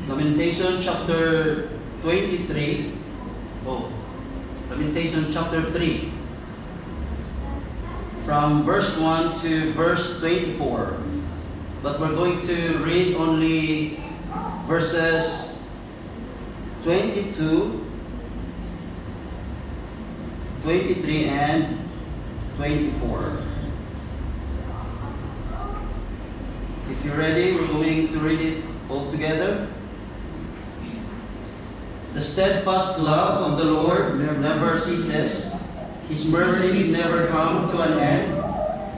Lamentation chapter 23. Oh, Lamentation chapter 3. From verse 1 to verse 24. But we're going to read only verses 22, 23, and 24. If you're ready, we're going to read it all together. The steadfast love of the Lord never ceases. His mercies never come to an end.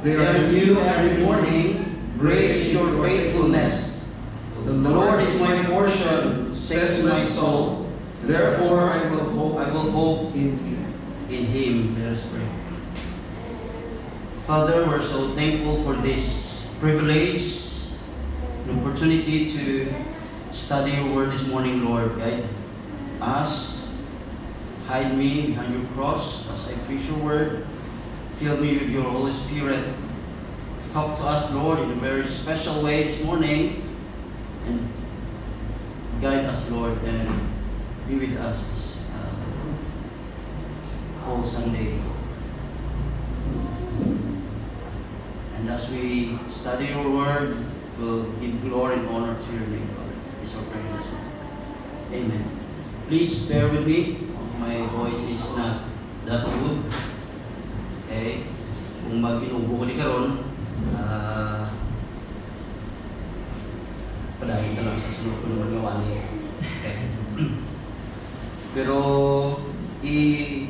They are new every morning. Great is your faithfulness. The Lord is my portion, says my soul. Therefore I will hope in Him. Let us pray. Father, we're so thankful for this privilege, an opportunity to study your word this morning, Lord. Guide us, hide me behind your cross as I preach your word. Fill me with your Holy Spirit. Talk to us, Lord, in a very special way this morning, and guide us, Lord, and be with us whole Sunday. And as we study your word, we'll give glory and honor to your name, Father. It's our prayer in this name. Amen. Please bear with me. My voice is not that good. Okay? Kung mag-inubo ko ni karon, padahin talaga sa sunod ko naman gawa niya. Okay? Pero, i-assume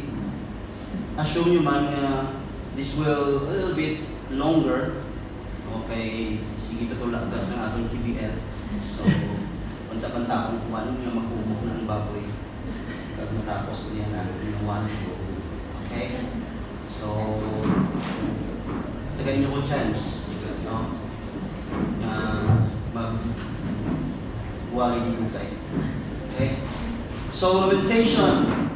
nyo man this will a little bit longer. Okay, sige patulak ka sa atong KBL. So, panta-panta kung kuha nyo magkumok ng baboy. Pag matapos ko niya na inuwan. Okay? So, tagayin nyo ko chance. No? Mag-buwagin nyo tayo. Okay? So, Lamentation.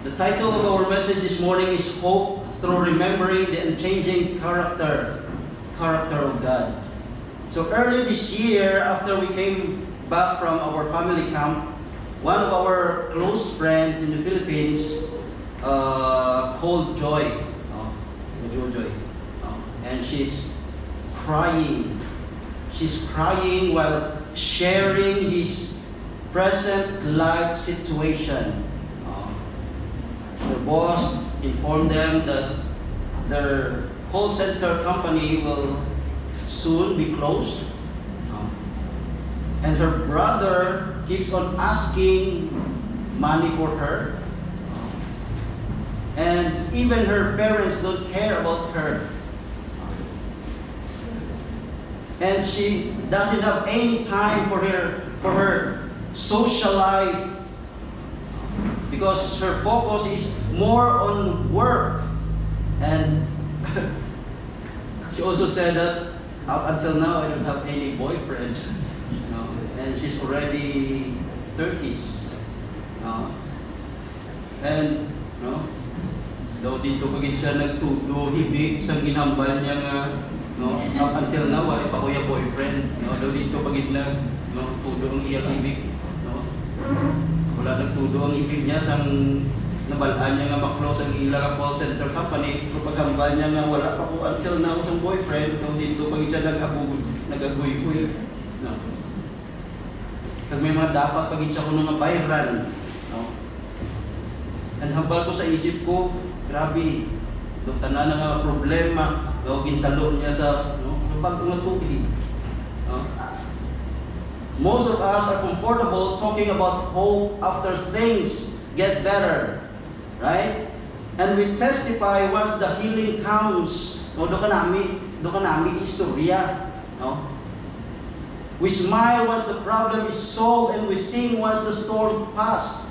The title of our message this morning is Hope Through Remembering the Unchanging Character of God. So early this year, after we came back from our family camp, one of our close friends in the Philippines called Joy, and she's crying. She's crying while sharing his present life situation. The boss informed them that their call center company will soon be closed. And her brother keeps on asking money for her. And even her parents don't care about her. And she doesn't have any time for her social life, because her focus is more on work. And she also said that up until now I don't have any boyfriend. And she's already 30s. And daw dito pagit siya nagtudo hibig sa ginhambal niya nga up until now wala pa kuya boyfriend. Daw dito pagit tudo ang iyang hibig. Wala nagtudo ang ibig niya sang nabalaan niya nga maklose ang ilang call center company. Pero paghambal niya nga wala pa ko until now sang boyfriend. Dito pag siya nagaguy-guy. Kag may mga dapat pag siya ko nga bayran. And hambal ko sa isip ko, grabe. Tanan na nga problema. Ginsalo niya sa pag tubig. Most of us are comfortable talking about hope after things get better, right? And we testify once the healing comes. Doon ka namin istorya. We smile once the problem is solved, and we sing once the storm passed.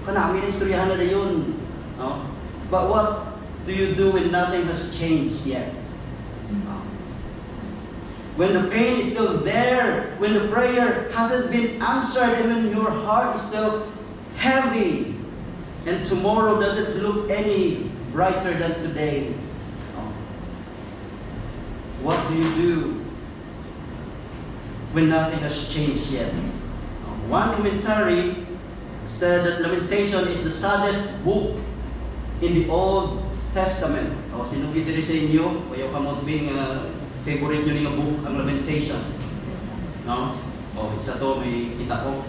Kanami na istoryahan na yun. But what do you do when nothing has changed yet? When the pain is still there, when the prayer hasn't been answered, and when your heart is still heavy, and tomorrow doesn't look any brighter than today. What do you do when nothing has changed yet. One commentary said that Lamentation is the saddest book in the Old Testament. O, sinugi diri sa inyo, kayo kamot bing favorite nyo niyo book, ang Lamentation. No? O, isa to, may kita ko.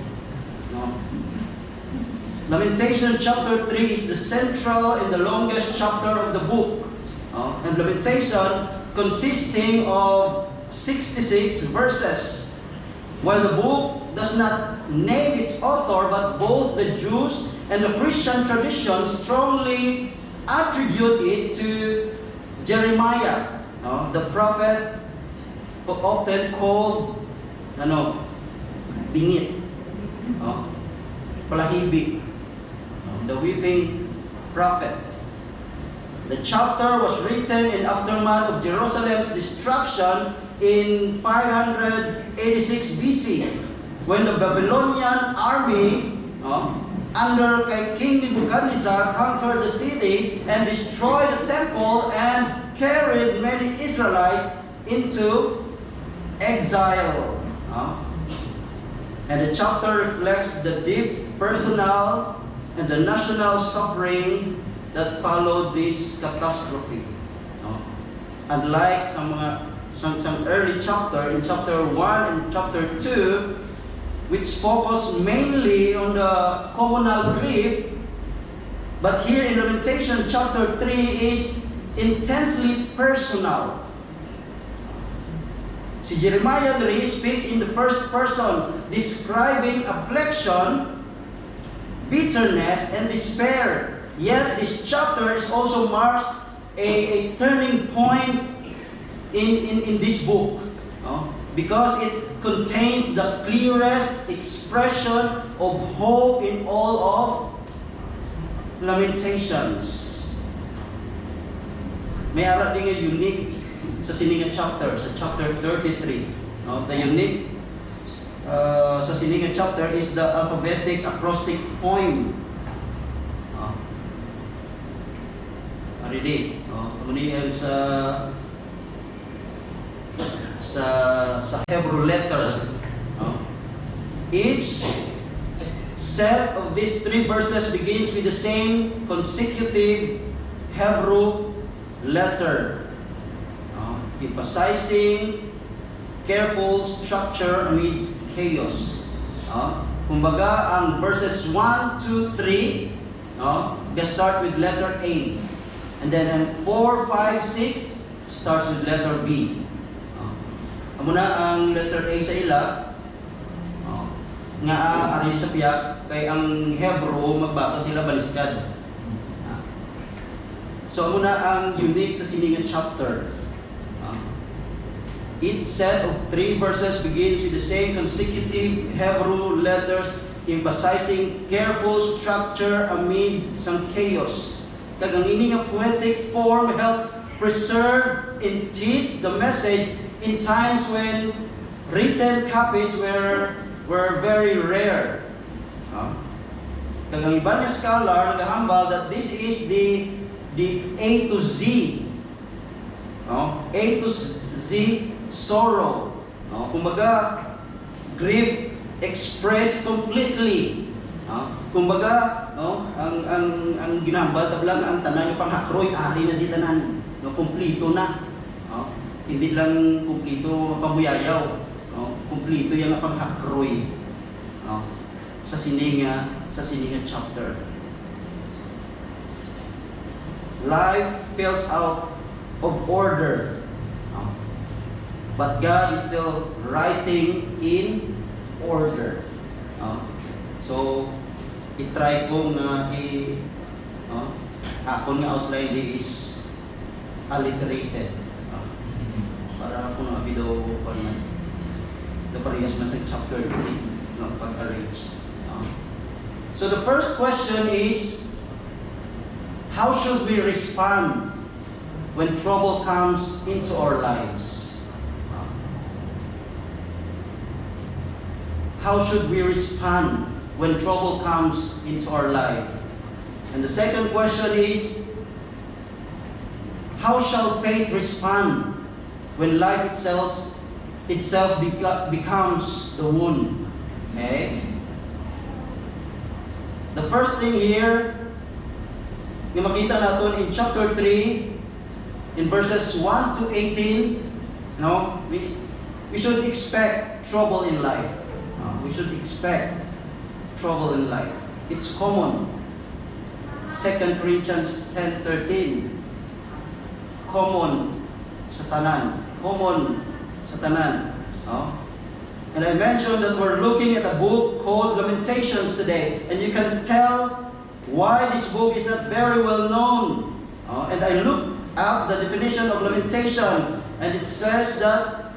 No? Lamentation chapter 3 is the central and the longest chapter of the book. And Lamentation consisting of 66 verses. While the book does not name its author, but both the Jews and the Christian tradition strongly attribute it to Jeremiah, the prophet often called bingit, palahibi, the weeping prophet. The chapter was written in aftermath of Jerusalem's destruction in 586 BC, when the Babylonian army under King Nebuchadnezzar conquered the city and destroyed the temple and carried many Israelites into exile. And the chapter reflects the deep personal and the national suffering that followed this catastrophe. Unlike some early chapter, in chapter 1 and chapter 2, which focus mainly on the communal grief, but here in Lamentation chapter 3 is intensely personal. Si Jeremiah there speak in the first person, describing affliction, bitterness, and despair. Yet this chapter is also marks a turning point in this book, because it contains the clearest expression of hope in all of Lamentations. May ara din nga unique sa sininga chapter, sa chapter 33. The unique sa sininga chapter is the alphabetic acrostic poem. Already, muli sa Hebrew letter. Each set of these 3 verses begins with the same consecutive Hebrew letter, emphasizing careful structure amidst chaos. Kumbaga, ang verses 1, 2, 3 they start with letter A, and then 4, 5, 6 starts with letter B. Muna ang letter A sa ila, nga ari sa piyak, kay ang Hebrew magbasa sila baliskad. So muna ang unique sa sininga chapter. Each set of 3 verses begins with the same consecutive Hebrew letters, emphasizing careful structure amid some chaos. Kag ang ining poetic form help preserve and teach the message in times when written copies were very rare. Kag ang iba nga scholar nagahambal that this is the A to Z. A to Z sorrow. Kumbaga, grief expressed completely. Kumbaga, ang ginambal tablang ang tanan yung panghakroy ari na di tanan, kumplito na. Hindi lang kumplito pamuyayaw, kumplito yung panghakroy sa sininga chapter. Life feels out of order, but God is still writing in order. So, i-try ko nga ako nga outline is alliterated. Para ako nga video pa naman. Ito parehas na sa chapter 3, pag-arrange. So the first question is, how should we respond when trouble comes into our lives? How should we respond when trouble comes into our lives? And the second question is, how shall faith respond when life itself itself becomes the wound. Okay? The first thing here, yung makita natin in chapter 3, in verses 1 to 18, no, we should expect trouble in life. We should expect trouble in life. It's common. 2 Corinthians 10:13. Common sa tanan. Common sa tanan. No? And I mentioned that we're looking at a book called Lamentations today. And you can tell why this book is not very well known. And I looked up the definition of lamentation. And it says that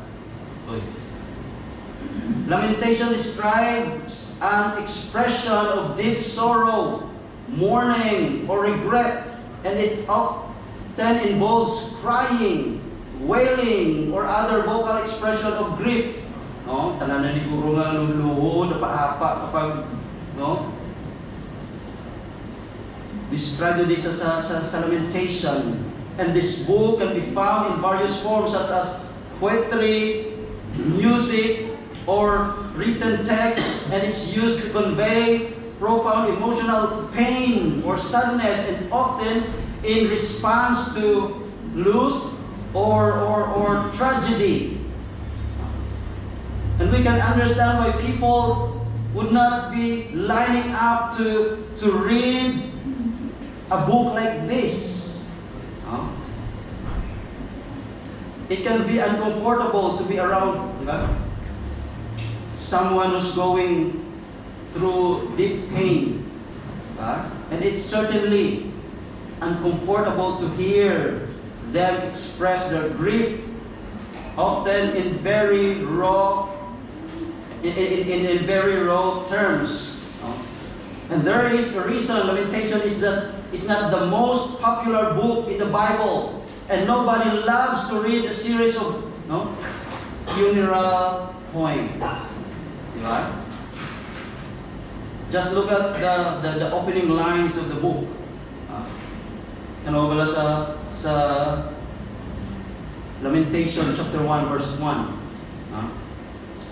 lamentation describes an expression of deep sorrow, mourning, or regret, and it often involves crying, wailing, or other vocal expression of grief. No, tanan na ni guro nga luluhod, napaapa kapag no. Describe this sa lamentation, and this book can be found in various forms such as poetry, music, or written text, and it's used to convey profound emotional pain or sadness, and often in response to loss or tragedy. And we can understand why people would not be lining up to read a book like this. It can be uncomfortable to be around someone who's going through deep pain. And it's certainly uncomfortable to hear them express their grief, often in very raw terms. And there is a reason. Lamentation is that it's not the most popular book in the Bible, and nobody loves to read a series of funeral poems. Right? Just look at the opening lines of the book. Wala sa Lamentation chapter 1 verse 1.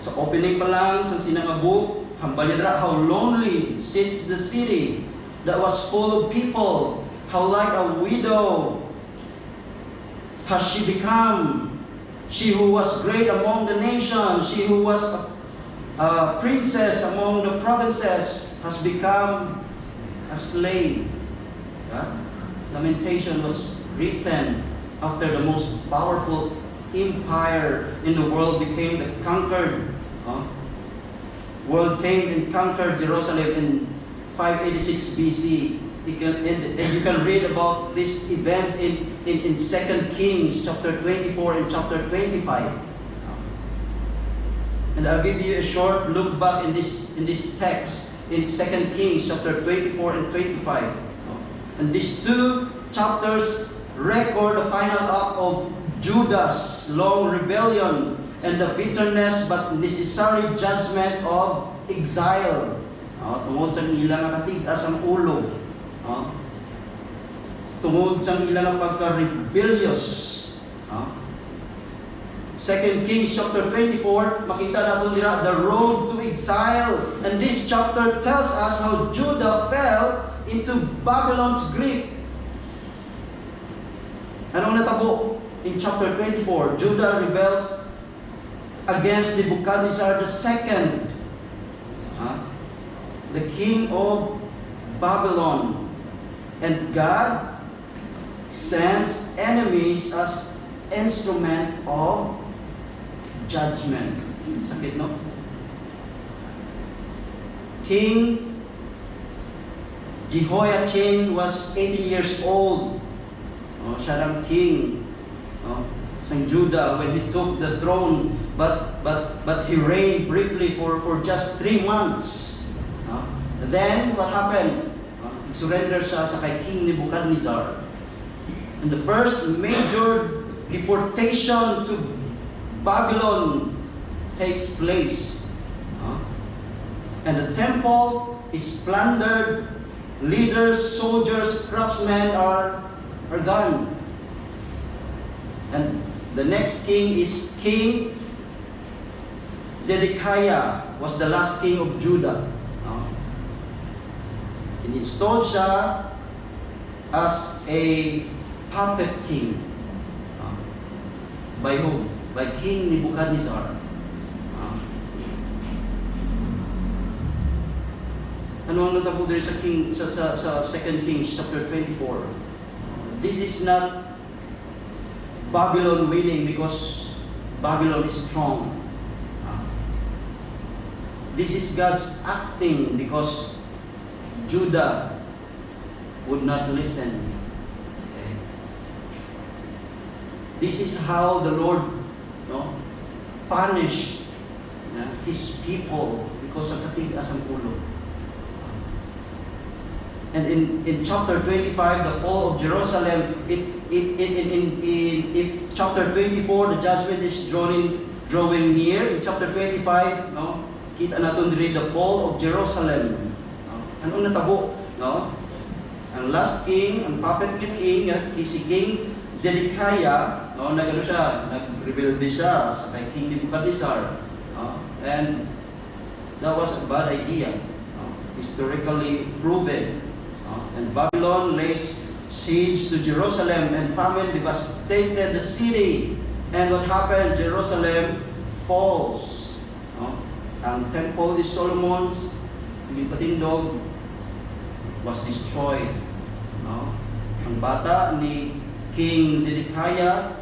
Sa opening pa lang sa sinanga book, hambalyadra how lonely sits the city that was full of people. How like a widow has she become. She who was great among the nations, she who was a princess among the provinces, has become a slave. Lamentation was written after the most powerful empire in the world became the conquered world came and conquered Jerusalem in 586 BC. And you can read about these events in 2 Kings chapter 24 and chapter 25. And I'll give you a short look back in this text in 2 Kings chapter 24 and 25. And these two chapters record the final act of Judah's long rebellion and the bitterness but necessary judgment of exile. Tungod sa ilang katigas ang ulo. Tungod sa ilang pagka-rebellious. 2 Kings chapter 24, makita natin dira the road to exile. And this chapter tells us how Judah fell into Babylon's grip. Anong natabo? In chapter 24, Judah rebels against Nebuchadnezzar II, the king of Babylon. And God sends enemies as instrument of judgment. Sakit, no? King Jehoiachin was 18 years old. Siya lang king sa Judah when he took the throne, but he reigned briefly for just 3 months. Then what happened? Surrender siya sa kay King Nebuchadnezzar. And the first major deportation to Babylon takes place. And the temple is plundered. Leaders, soldiers, craftsmen are gone. And the next king is King Zedekiah was the last king of Judah. No? In-installed siya as a puppet king. No? By whom? By King Nebuchadnezzar. No? Ano ang natabo dito sa sa 2 Kings chapter 24? This is not Babylon winning because Babylon is strong. This is God's acting because Judah would not listen. Okay. This is how the Lord punished His people because of katigas ang ulo. And in chapter 25, the fall of Jerusalem, if chapter 24, the judgment is drawing near. In chapter 25, kita natin rin the fall of Jerusalem. Anong natabo? Ang last king, ang puppetly king, si King Zedekiah, nagano siya, nag-rebelde siya sa kay King Nebuchadnezzar. And that was a bad idea, historically proven. And Babylon lays siege to Jerusalem, and famine devastated the city. And what happened? Jerusalem falls. Ang temple ni Solomon, hindi patindog, was destroyed. Ang bata ni King Zedekiah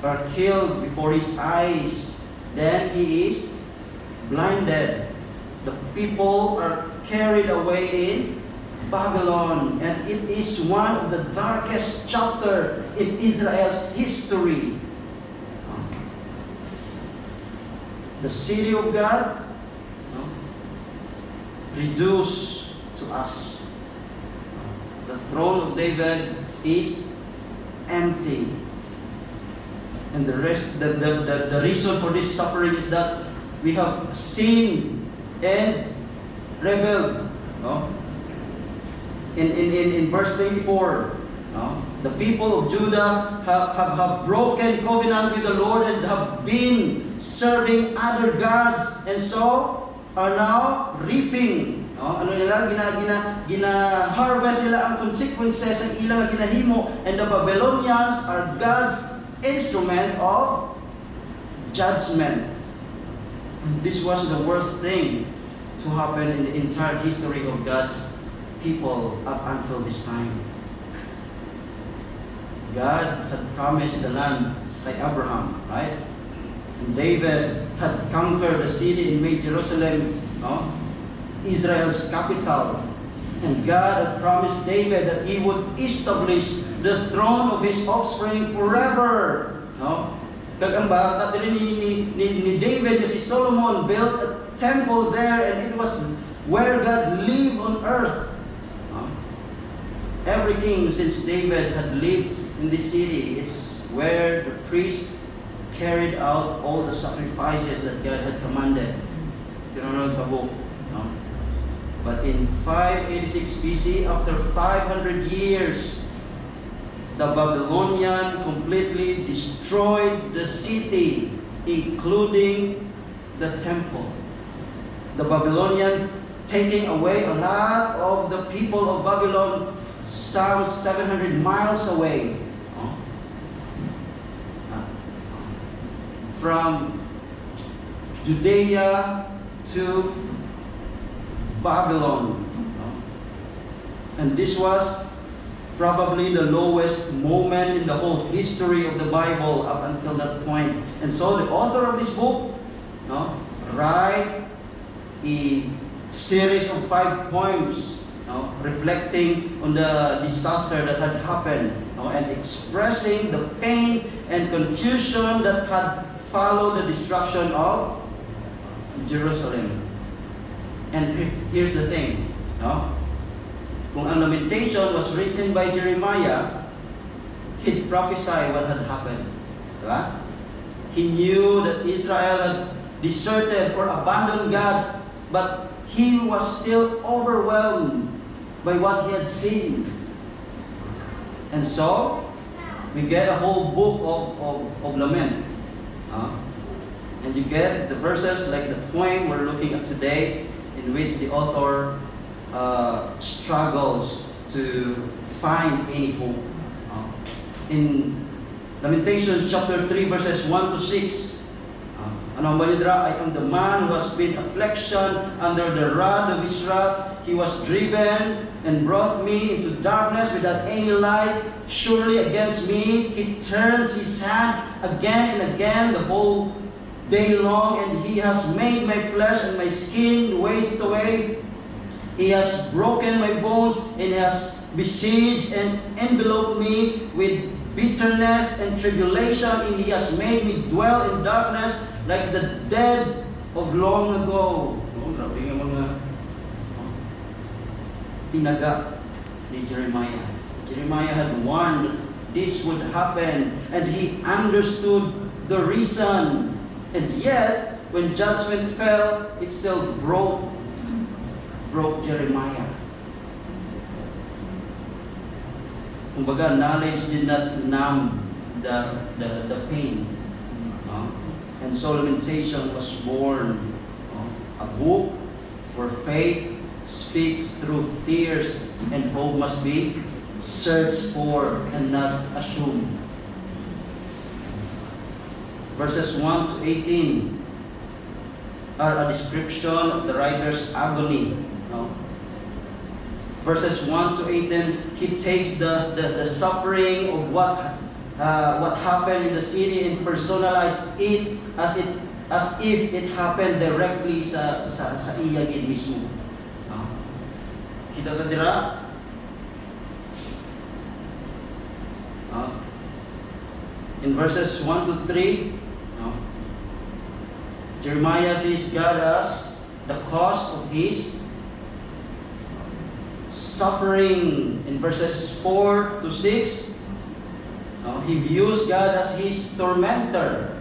are killed before his eyes. Then he is blinded. The people are carried away in Babylon, and it is one of the darkest chapter in Israel's history. The city of God reduced to us. The throne of David is empty, and the reason for this suffering is that we have sinned and rebelled. In verse 24, the people of Judah have broken covenant with the Lord and have been serving other gods, and so are now reaping. Ano nila? Gina-harvest nila ang consequences ng ilang ginahimo, and the Babylonians are God's instrument of judgment. This was the worst thing to happen in the entire history of God's people up until this time. God had promised the land by Abraham, right? And David had conquered the city and made Jerusalem Israel's capital. And God had promised David that he would establish the throne of his offspring forever. Kag ang bata ni David, si Solomon built a temple there, and it was where God lived on earth. Every king since David had lived in this city, it's where the priest carried out all the sacrifices that God had commanded. But in 586 BC, after 500 years, the Babylonian completely destroyed the city, including the temple. The Babylonian taking away a lot of the people of Babylon, some 700 miles away from Judea to Babylon. And this was probably the lowest moment in the whole history of the Bible up until that point. And so the author of this book write a series of 5 poems reflecting on the disaster that had happened and expressing the pain and confusion that had followed the destruction of Jerusalem. And here's the thing, kung ang Lamentation was written by Jeremiah, he'd prophesy what had happened. Diba? He knew that Israel had deserted or abandoned God, but he was still overwhelmed by what he had seen. And so, we get a whole book of lament. And you get the verses like the poem we're looking at today, in which the author struggles to find any hope. In Lamentations chapter 3 verses 1 to 6, ano ang balidra? I am the man who has been affliction under the rod of his wrath. He was driven and brought me into darkness without any light. Surely against me he turns his hand again and again the whole day long, and he has made my flesh and my skin waste away. He has broken my bones and has besieged and enveloped me with bitterness and tribulation, and he has made me dwell in darkness like the dead of long ago. Grabe nga mga tinaga ni Jeremiah. Jeremiah had warned this would happen, and he understood the reason. And yet, when judgment fell, it still broke Jeremiah. Kumbaga, knowledge did not numb the pain. And so Lamentation was born. A book where faith speaks through tears, and hope must be searched for and not assumed. Verses 1 to 18 are a description of the writer's agony. Verses 1 to 18, he takes the suffering of what happened in the city and personalized it as if it happened directly sa iya gid mismo. Kita ta dira? In verses 1 to 3, Jeremiah sees God as the cause of his suffering. In verses 4 to 6, he views God as his tormentor.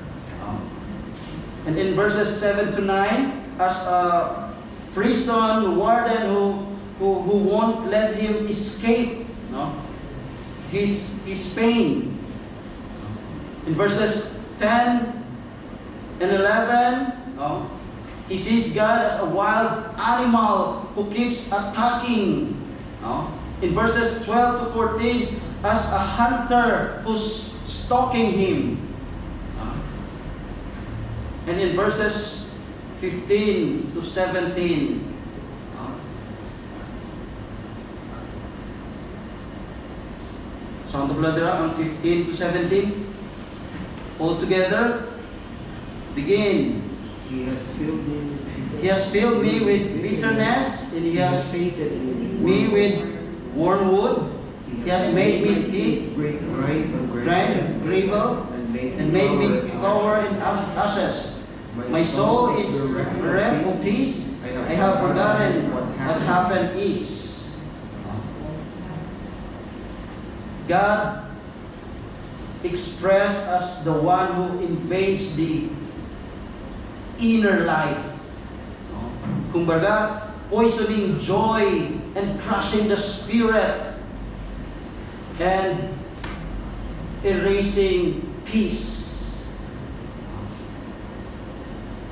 And in verses 7 to 9, as a prison warden who won't let him escape his pain. In verses 10 and 11, he sees God as a wild animal who keeps attacking. In verses 12 to 14, as a hunter who's stalking him. And in verses 15 to 17, Sound of Ladra on 15 to 17. All together, begin. He has filled me with bitterness, and he has sated me with wormwood. He has made me teeth, grind and gravel, and made me cower in ashes. My soul is bereft of peace. I have forgotten what happened is. God expressed as the one who invades the inner life. Kumbaga, poisoning joy and crushing the spirit and erasing peace.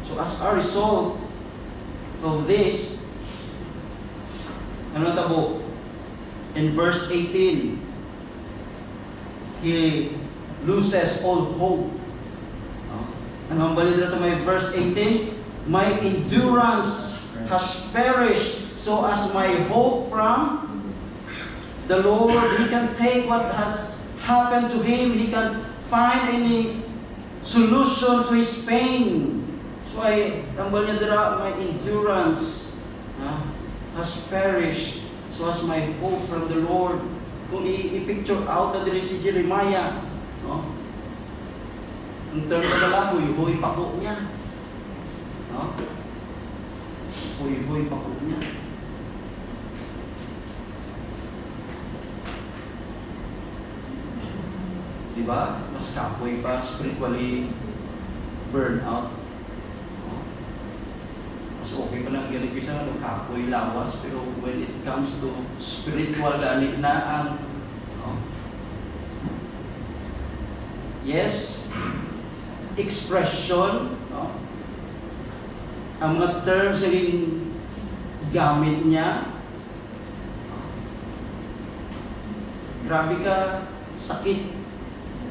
So as a result of this, ano tabo? In verse 18, he loses all hope. Ano ang balita sa may verse 18? My endurance has perished, so as my hope from the Lord. He can take what has happened to him. He can find any solution to his pain. So ang balita, my endurance has perished, so as my hope from the Lord. Kung i-picture out na din si Jeremiah, ang term na lang, huy-huy pako niya. Huy-huy pako niya. Diba? Mas kapoy pa, spiritually burn out. Mas okay pa lang ganit isa ng kapoy lawas, pero when it comes to spiritual ganit na ang yes, expression, ang mga terms naging gamit niya, grabe ka, sakit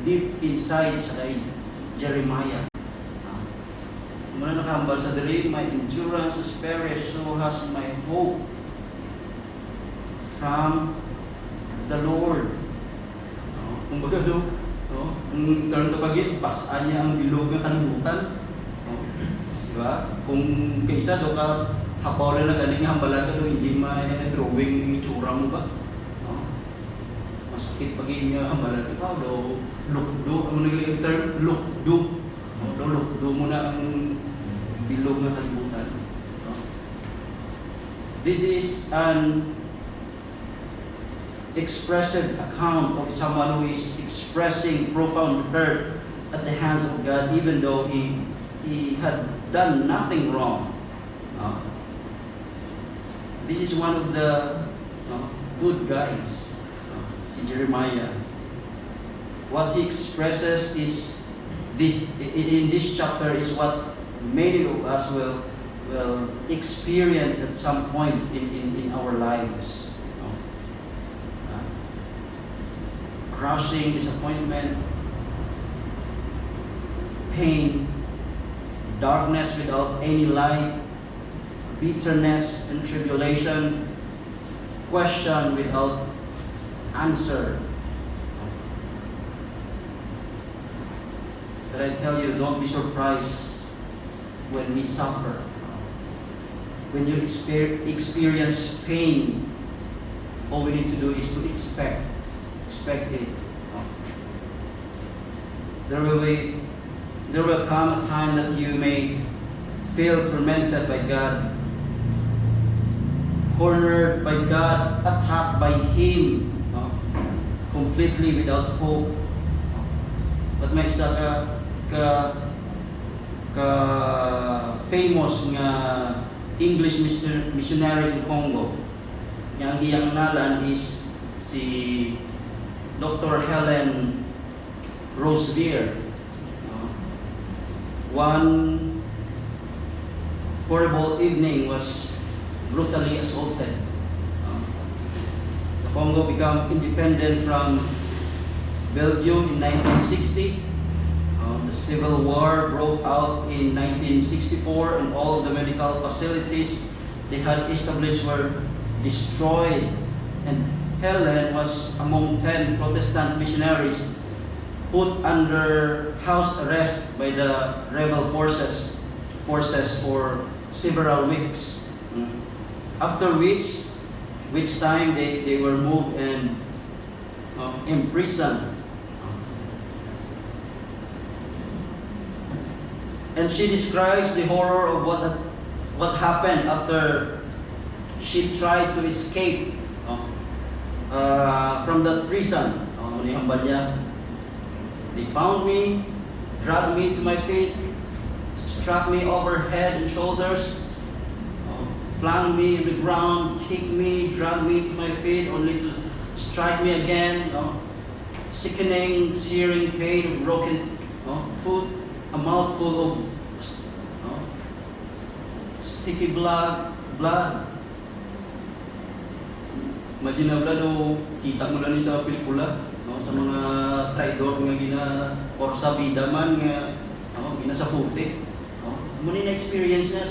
deep inside sa kay Jeremiah. Muna nakahambal sa diri, my endurance is perished, so has my hope from the Lord. Kung baga do, kung turn to pagit, pasan niya ang bilog ng kalibutan. Diba? Kung kaisa do ka, hapaw lang na galing hambalan ka do, hindi drawing yung itsura mo ba? Masakit pagin nga hambalan ka do, lukdo, ano nagaling yung term? Lukdo. Lukdo mo na ang bilog ng kalibutan. This is an expressive account of someone who is expressing profound hurt at the hands of God, even though he had done nothing wrong. This is one of the good guys, si Jeremiah. What he expresses is in this chapter is what many of us will experience at some point in our lives. Crushing disappointment, pain, darkness without any light, bitterness and tribulation, question without answer. But I tell you, don't be surprised when we suffer. When you experience pain, all we need to do is to expect it. There will come a time that you may feel tormented by God, cornered by God, attacked by Him, completely without hope. But may isa ka famous nga English missionary in Congo. Yang iyang nalan is si Dr. Helen Roseveare. One horrible evening was brutally assaulted. The Congo became independent from Belgium in 1960. The Civil War broke out in 1964, and all of the medical facilities they had established were destroyed. And Helen was among 10 Protestant missionaries put under house arrest by the rebel forces for several weeks. After which time they were moved and imprisoned. And she describes the horror of what happened after she tried to escape from that prison. They found me, dragged me to my feet, struck me over head and shoulders, flung me on the ground, kicked me, dragged me to my feet, only to strike me again. Sickening, searing pain, broken tooth, a mouthful of sticky blood. Imagine na blood, kita mo lang sa pelikula, sa mga traidor nga or sa vida man nga ginasaputi. Muna na experience niya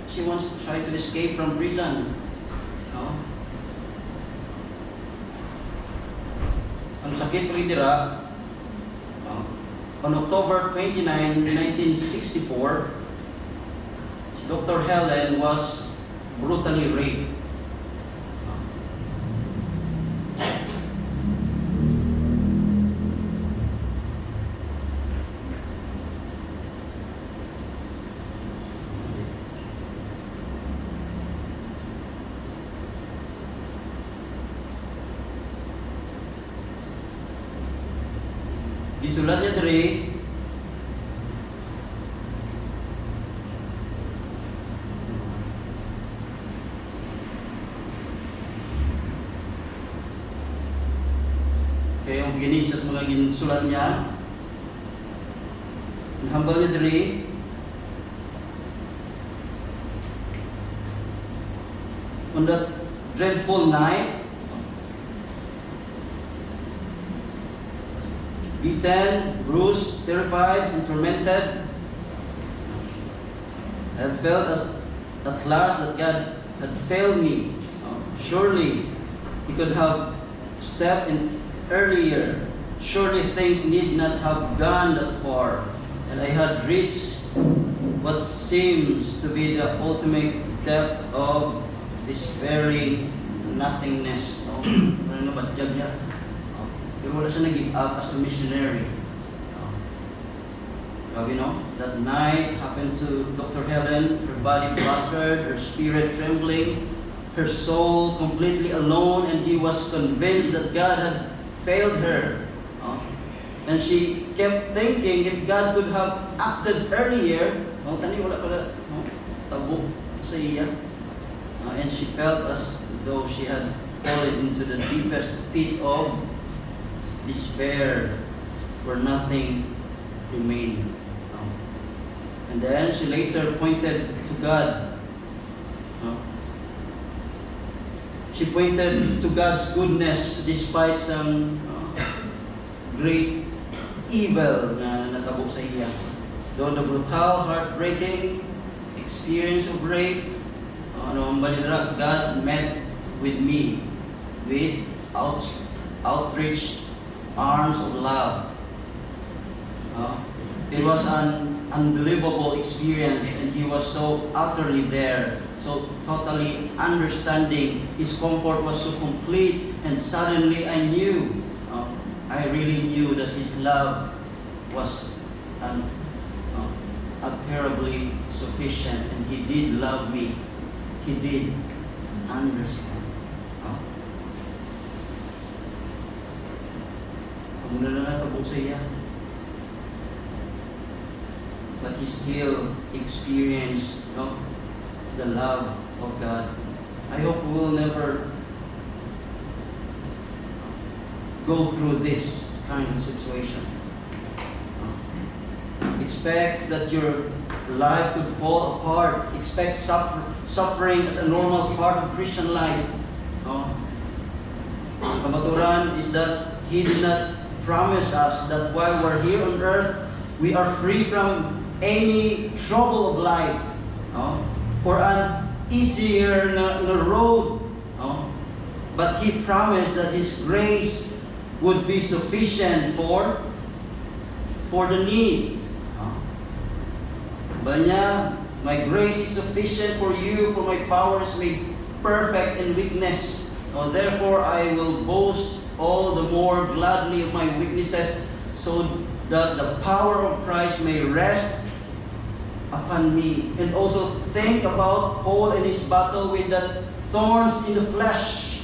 she wants to try to escape from prison. Ang sakit ng itira, on October 29, 1964, si Dr. Helen was brutally raped. Gisulat niya diri, kaya yung beginning sa mga ginsulat niya, hambal niya diri, on that dreadful night, beaten, bruised, terrified, and tormented, I had felt at last that God had failed me. Surely He could have stepped in earlier. Surely things need not have gone that far. And I had reached what seems to be the ultimate depth of despairing nothingness. Ano ba job niya? Pero wala siya nag-give up as a missionary. You know, that night happened to Dr. Helen, her body battered, her spirit trembling, her soul completely alone, and he was convinced that God had failed her. And she kept thinking if God could have acted earlier, tani wala pala, tabo sa iya. And she felt as though she had fallen into the deepest pit of despair where nothing remained. And then she later pointed to God. She pointed to God's goodness despite some great evil na natabo sa iya. Though the brutal, heartbreaking experience of rape, God met with me with outreached arms of love. It was an unbelievable experience, and He was so utterly there, so totally understanding. His comfort was so complete, and suddenly I really knew that His love was terribly sufficient, and He did love me. He did understand. Muna na natabo sa iya. But he still experienced the love of God. I hope we will never go through this kind of situation. Expect that your life could fall apart. Expect suffering as a normal part of Christian life. Ang kamaturan is that He did not promise us that while we're here on earth, we are free from any trouble of life, or an easier road, but He promised that His grace would be sufficient for the need. Banya, my grace is sufficient for you, for my power is made perfect in weakness. Therefore, I will boast all the more gladly of my weaknesses, so that the power of Christ may rest upon me. And also think about Paul and his battle with the thorns in the flesh.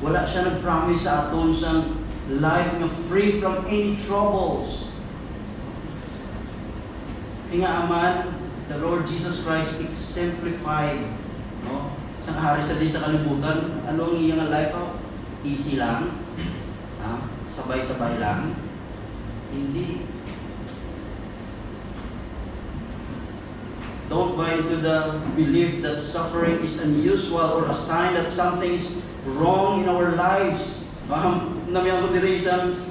Wala siya nag-promise sa aton sa life na free from any troubles. Kaya aman, the Lord Jesus Christ exemplified, isang hari sa kalibutan, ano ang iyang life? Easy lang? Sabay-sabay lang? Hindi. Don't buy into the belief that suffering is unusual or a sign that something is wrong in our lives. Namiyang ko diri isang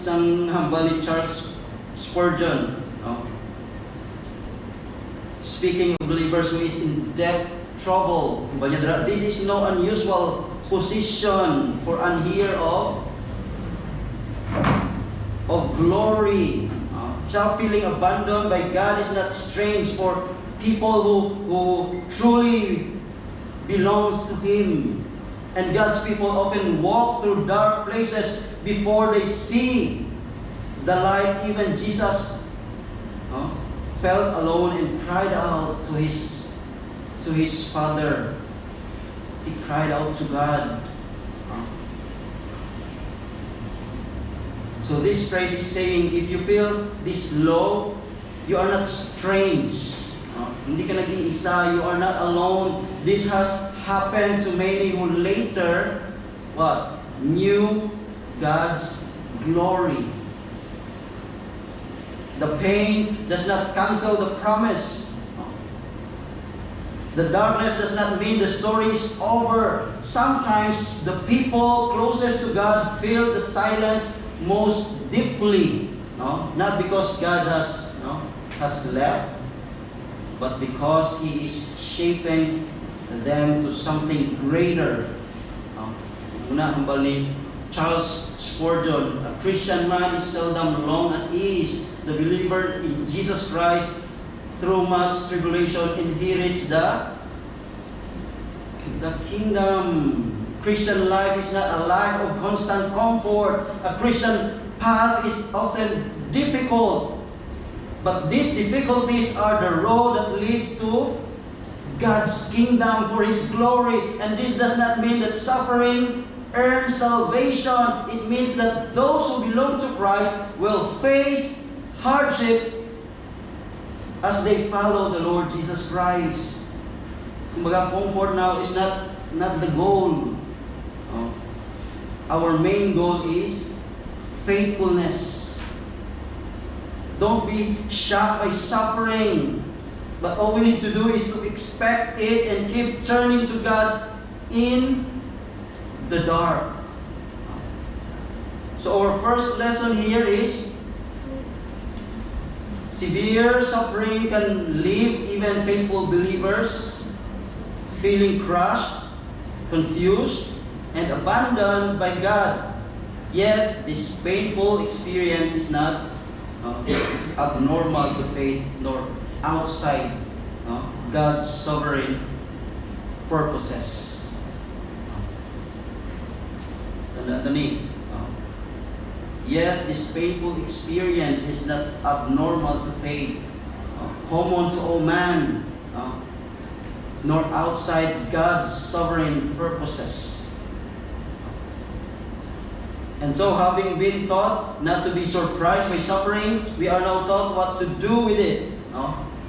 hambal ni Charles Spurgeon. Speaking of believers who is in deep trouble, this is no unusual position for an heir of glory. Feeling abandoned by God is not strange for people who truly belongs to Him. And God's people often walk through dark places before they see the light. Even Jesus felt alone and cried out to his Father. He cried out to God. So this phrase is saying, if you feel this low, you are not strange. Hindi ka nag-iisa, you are not alone. This has happened to many who later, knew God's glory. The pain does not cancel the promise. The darkness does not mean the story is over. Sometimes the people closest to God feel the silence most deeply. No? Not because God has left, but because He is shaping them to something greater. Una hambal ni Charles Spurgeon, a Christian man is seldom long at ease. The believer in Jesus Christ, through much tribulation, inherits the kingdom. Christian life is not a life of constant comfort. A Christian path is often difficult. But these difficulties are the road that leads to God's kingdom for His glory. And this does not mean that suffering earns salvation. It means that those who belong to Christ will face hardship as they follow the Lord Jesus Christ. Kumbaga, comfort now is not the goal. Our main goal is faithfulness. Don't be shocked by suffering. But all we need to do is to expect it and keep turning to God in the dark. So our first lesson here is severe suffering can leave even faithful believers feeling crushed, confused, and abandoned by God. Yet this painful experience is not abnormal to faith nor outside God's sovereign purposes. Yet this painful experience is not abnormal to faith, common to all man, nor outside God's sovereign purposes. And so, having been taught not to be surprised by suffering, we are now taught what to do with it.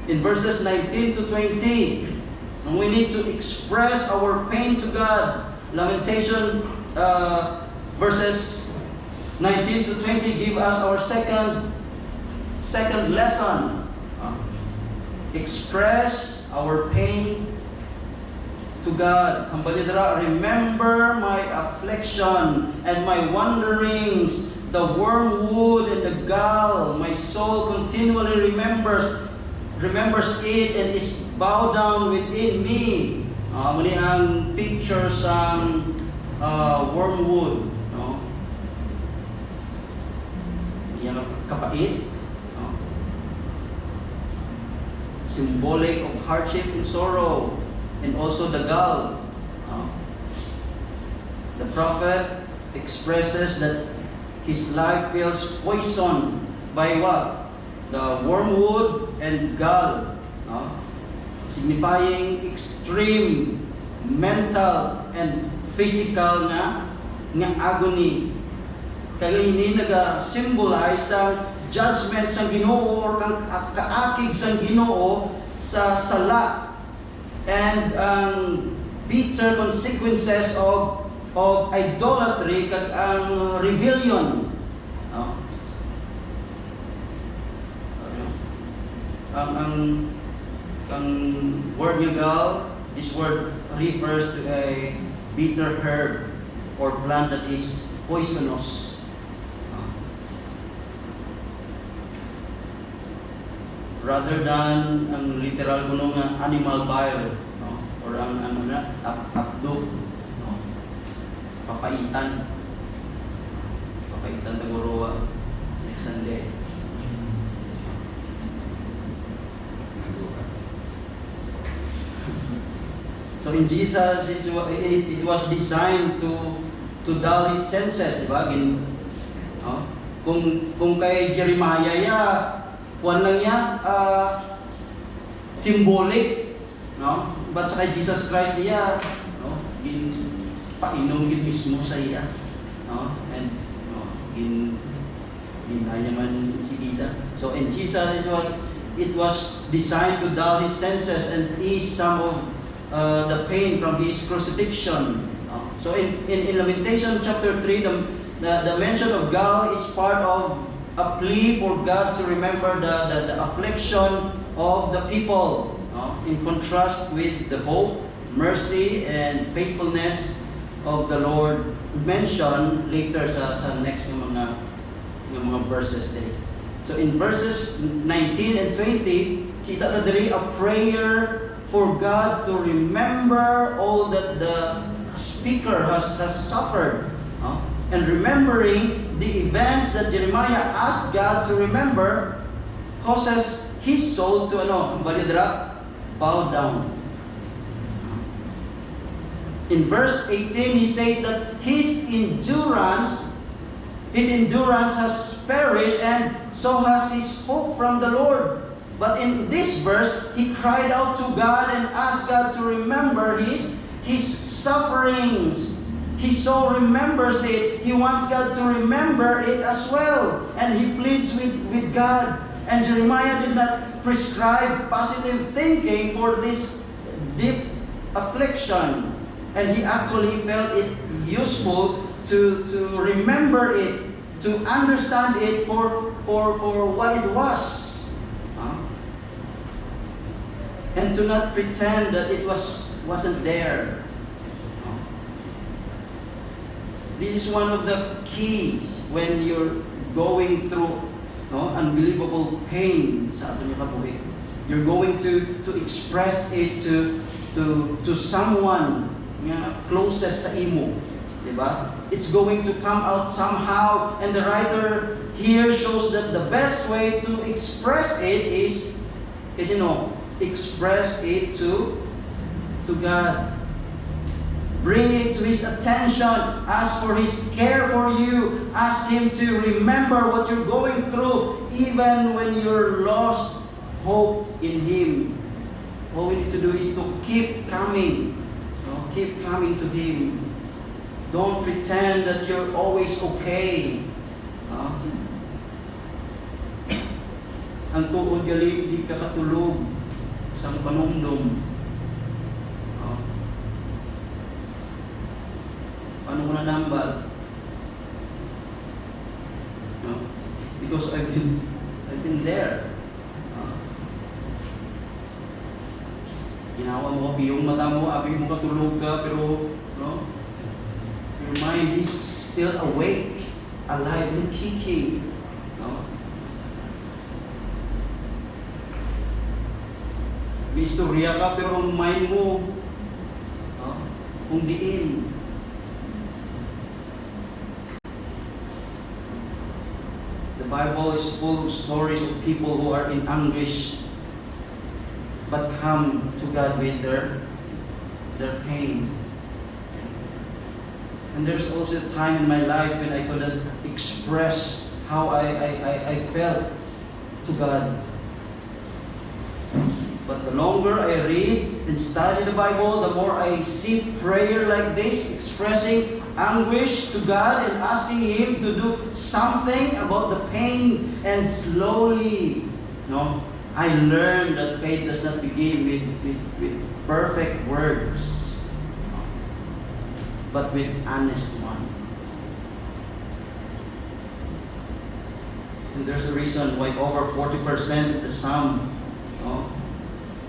In verses 19 to 20, and we need to express our pain to God. Lamentation verses 19 to 20 give us our second lesson. Express our pain to God. Remember my affliction and my wanderings, the wormwood and the gall. My soul continually remembers it and is bowed down within me. Muli ang picture sa wormwood. Yan ang kapait. Symbolic of hardship and sorrow. And also the gall. The prophet expresses that his life feels poisoned by what? The wormwood and gall. Signifying extreme mental and physical nga agony. Kaya hindi naga-symbolize ang judgment sa Ginoo or ang kaakig sa Ginoo sa sala and bitter consequences of idolatry kag ang rebellion. Ang word gall, this word refers to a bitter herb or plant that is poisonous. Rather than ang literal kuno nga animal bile, or ang abdo, papaitan taguro next Sunday. So in Jesus, it was designed to dull his senses, diba? Kung kay Jeremiah kuan lang niya symbolic, no? But sa kay Jesus Christ niya, no? Painom gid mismo sa iya, no? And ginaya man si Ida. So in Jesus it was designed to dull his senses and ease some of the pain from his crucifixion. So in Lamentation chapter 3, the mention of gall is part of a plea for God to remember the affliction of the people. in contrast with the hope, mercy, and faithfulness of the Lord mentioned later sa next ng mga verses din. So in verses 19 and 20, kita na diri a prayer for God to remember all that the speaker has suffered. And remembering the events that Jeremiah asked God to remember causes his soul to bow down. In verse 18, he says that his endurance has perished, and so has his hope from the Lord. But in this verse, he cried out to God and asked God to remember his sufferings. He so remembers it. He wants God to remember it as well. And he pleads with God. And Jeremiah did not prescribe positive thinking for this deep affliction. And he actually felt it useful to remember it, to understand it for what it was. And to not pretend that it wasn't there. This is one of the keys when you're going through unbelievable pain sa ato niyo kabuhi. You're going to express it to someone closest sa imo, di ba? It's going to come out somehow, and the writer here shows that the best way to express it is express it to God. Bring it to His attention. Ask for His care for you. Ask Him to remember what you're going through, even when you're lost hope in Him. All we need to do is to keep coming. Keep coming to Him. Don't pretend that you're always okay. Ang tuod gali, di ka katulog sa panumdum. Ano ko na nambal? Because I've been there. Ginawa mo yung mata mo, abi mo katulog ka, pero your mind is still awake, alive and kicking. May istorya ka, pero ang mind mo kung diin. The Bible is full of stories of people who are in anguish but come to God with their pain. And there's also a time in my life when I couldn't express how I felt to God. But the longer I read and study the Bible, the more I see prayer like this, expressing anguish to God and asking Him to do something about the pain. And slowly, I learned that faith does not begin with perfect words, but with honest one. And there's a reason why over 40% of the Psalms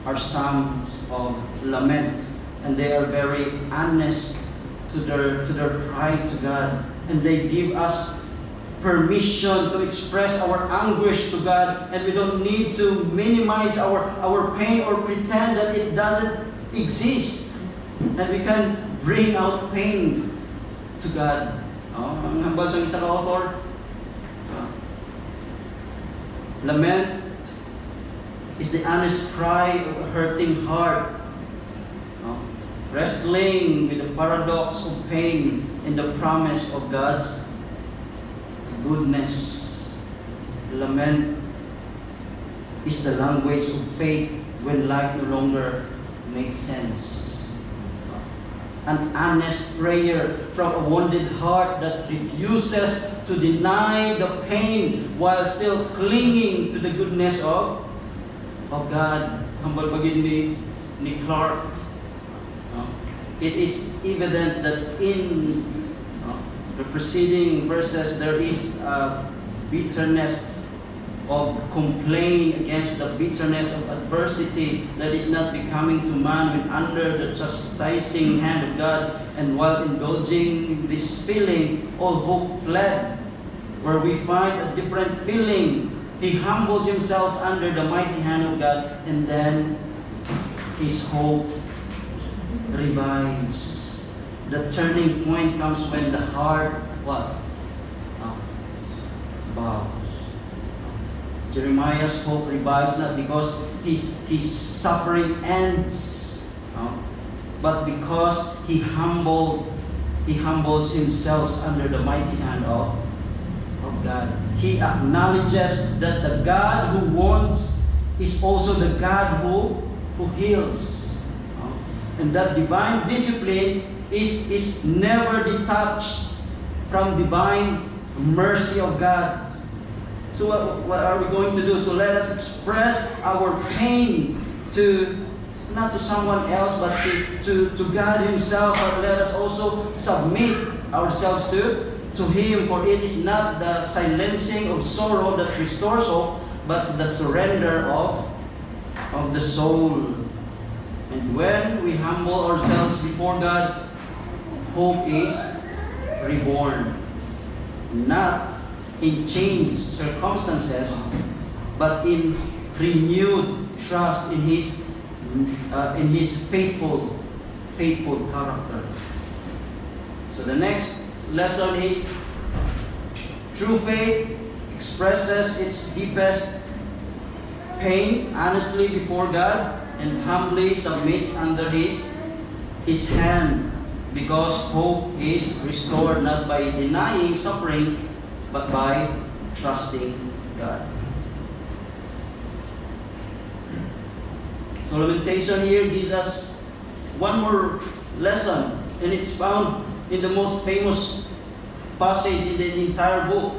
are Psalms of lament, and they are very honest to their cry to God, and they give us permission to express our anguish to God, and we don't need to minimize our pain or pretend that it doesn't exist, and we can bring out pain to God. Ang hambal sa isa ka author, lament is the honest cry of a hurting heart, wrestling with the paradox of pain and the promise of God's goodness. Lament is the language of faith when life no longer makes sense. An honest prayer from a wounded heart that refuses to deny the pain while still clinging to the goodness of God. Hambal bagin ni Clark. It is evident that in the preceding verses there is bitterness of complaint against the bitterness of adversity that is not becoming to man when under the chastising hand of God, and while indulging this feeling, all hope fled. Where we find a different feeling, he humbles himself under the mighty hand of God, and then his hope revives. The turning point comes when the heart, what? Bows. Jeremiah's hope revives not because his suffering ends, but because he humbles himself under the mighty hand of God. He acknowledges that the God who wants is also the God who heals. And that divine discipline is never detached from divine mercy of God. So what are we going to do? So let us express our pain not to someone else, but to God Himself. But let us also submit ourselves to Him, for it is not the silencing of sorrow that restores hope, but the surrender of the soul. And when we humble ourselves before God, hope is reborn. Not in changed circumstances, but in renewed trust in His faithful character. So the next lesson is true faith expresses its deepest pain honestly before God and humbly submits under His hand, because hope is restored not by denying suffering, but by trusting God. So Lamentation here gives us one more lesson, and it's found in the most famous passage in the entire book.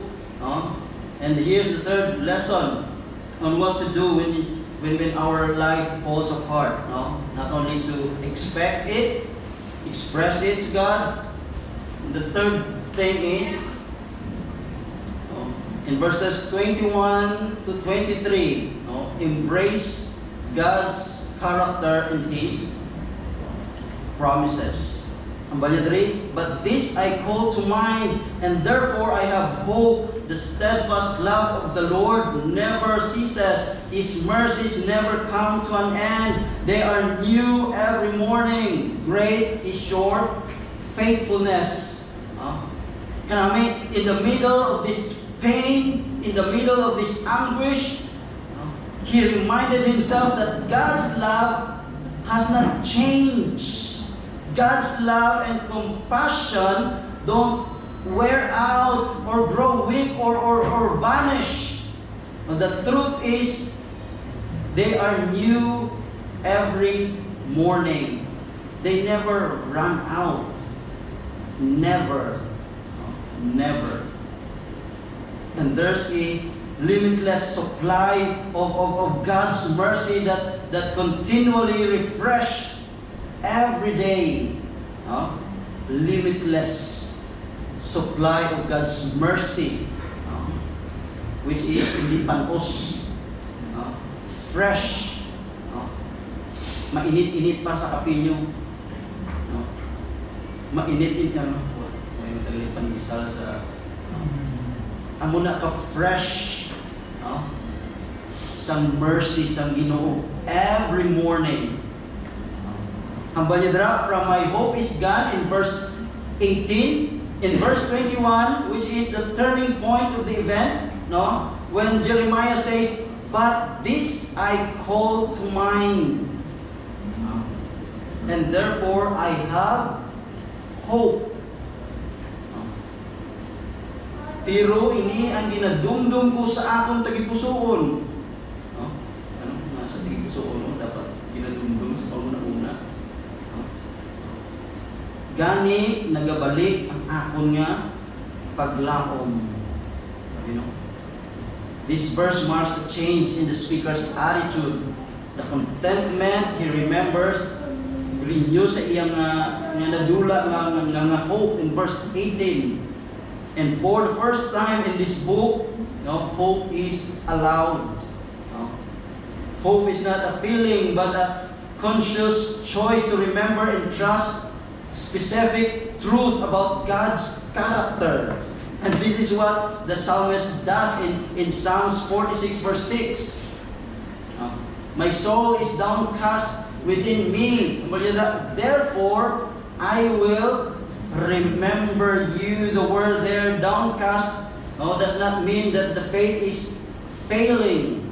And here's the third lesson on what to do when our life falls apart. Not only to expect it, express it to God. The third thing is in verses 21 to 23, embrace God's character and His promises. But this I call to mind, and therefore I have hope. The steadfast love of the Lord never ceases. His mercies never come to an end. They are new every morning. Great is your faithfulness. In the middle of this pain, in the middle of this anguish, he reminded himself that God's love has not changed. God's love and compassion don't wear out or grow weak or vanish. But the truth is, they are new every morning. They never run out. Never. Never. And there's a limitless supply of God's mercy that continually refresh every day. Limitless supply of God's mercy, which is hindi panos, fresh, mainit-init pa sa kapinyo, mainit-init may matagal panisal sa amo na ka fresh sang mercy sang Ginoo every morning. Ang banyadra from my hope is gone in verse 18. In verse 21, which is the turning point of the event, when Jeremiah says, but this I call to mind, and therefore I have hope. Pero ini ang ginadumdum ko sa akong tagipusoon. Nasa tagipusoon, dapat ginadumdum sa panguna-una. Gani nagabalik ang akon nga paglaom. This verse marks a change in the speaker's attitude. The contentment he remembers renew sa iyang nga nadula nga hope in verse 18. And for the first time in this book, no, hope is allowed. No? Hope is not a feeling, but a conscious choice to remember and trust specific truth about God's character. And this is what the psalmist does in Psalms 46 verse 6. My soul is downcast within me. Therefore, I will remember you. The word there, downcast, does not mean that the faith is failing.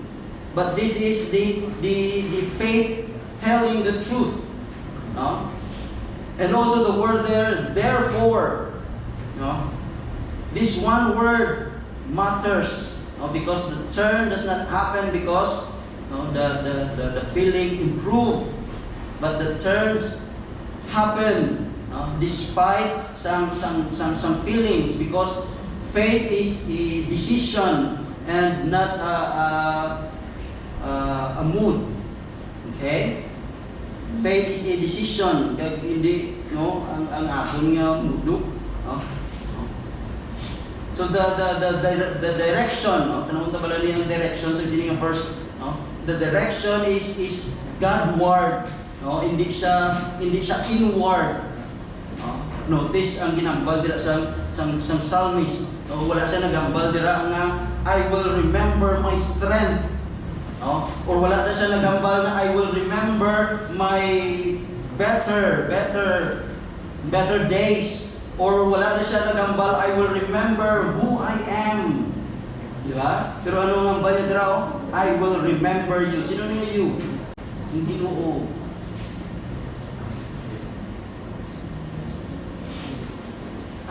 But this is the faith telling the truth. And also the word there, therefore. This one word matters. Because the turn does not happen because the feeling improved. But the turns happen despite some feelings, because faith is a decision and not a mood. Okay? Faith is a decision. Kaya hindi ang aton nga mudok. So the direction, tanong ta bala niya ang direction sa sining verse, the direction is Godward. Hindi siya inward. Notice ang ginambal dira sang psalmist. Wala siya nagambal dira nga I will remember my strength. Or wala na siya nagambal na I will remember my better days. Or wala na siya nagambal I will remember who I am. Di ba? Pero ano ang ambal niya dira? I will remember you. Sino niyo you? Hindi oo.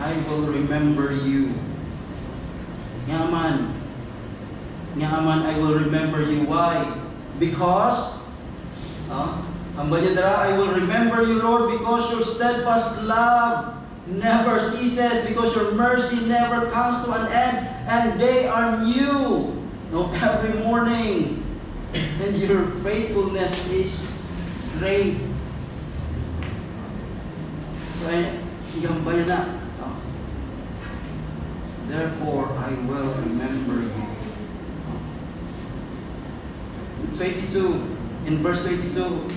I will remember you. Ngaman, I will remember you. Why? Because, I will remember you, Lord, because your steadfast love never ceases, because your mercy never comes to an end, and they are new every morning, and your faithfulness is great. So, igambayan na. Therefore, I will remember you. 22, in verse 22,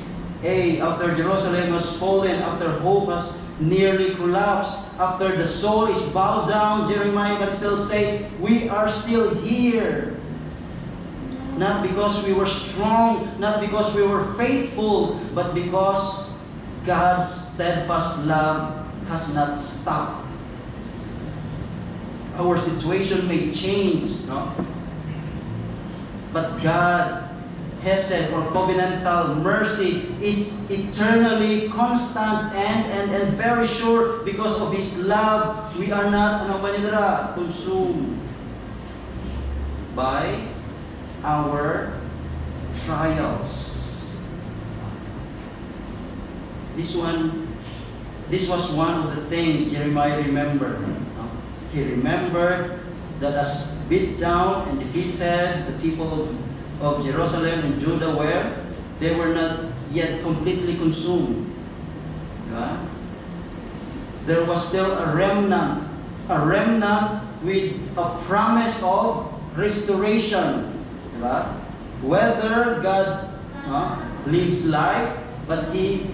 after Jerusalem has fallen, after hope has nearly collapsed, after the soul is bowed down, Jeremiah can still say, we are still here. Not because we were strong, not because we were faithful, but because God's steadfast love has not stopped. Our situation may change, but God, Hesed or covenantal mercy is eternally constant and very sure. Because of His love, we are not consumed by our trials. This was one of the things Jeremiah remembered. He remembered that as beat down and defeated the people of Jerusalem and Judah they were not yet completely consumed. There was still a remnant with a promise of restoration. Whether God lives life, but He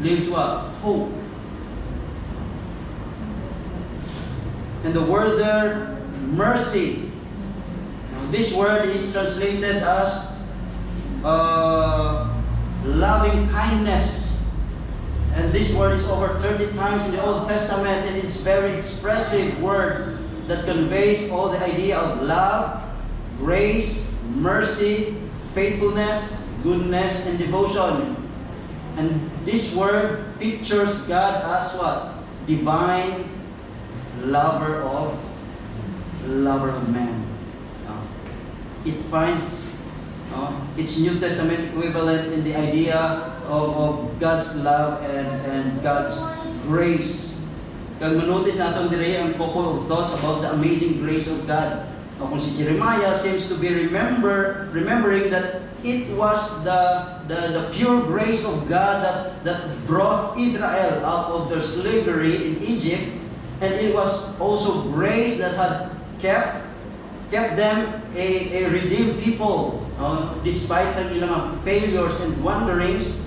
lives what? Hope. And the word there, mercy. This word is translated as loving kindness. And this word is over 30 times in the Old Testament, and it's a very expressive word that conveys all the idea of love, grace, mercy, faithfulness, goodness, and devotion. And this word pictures God as what? Divine lover of man. It finds its New Testament equivalent in the idea of God's love and God's grace. Kag manotice natin dire ang couple of thoughts about the amazing grace of God. Kung si Jeremiah seems to be remembering that it was the pure grace of God that brought Israel out of their slavery in Egypt. And it was also grace that had kept kept them a redeemed people, despite sa ilang failures and wanderings,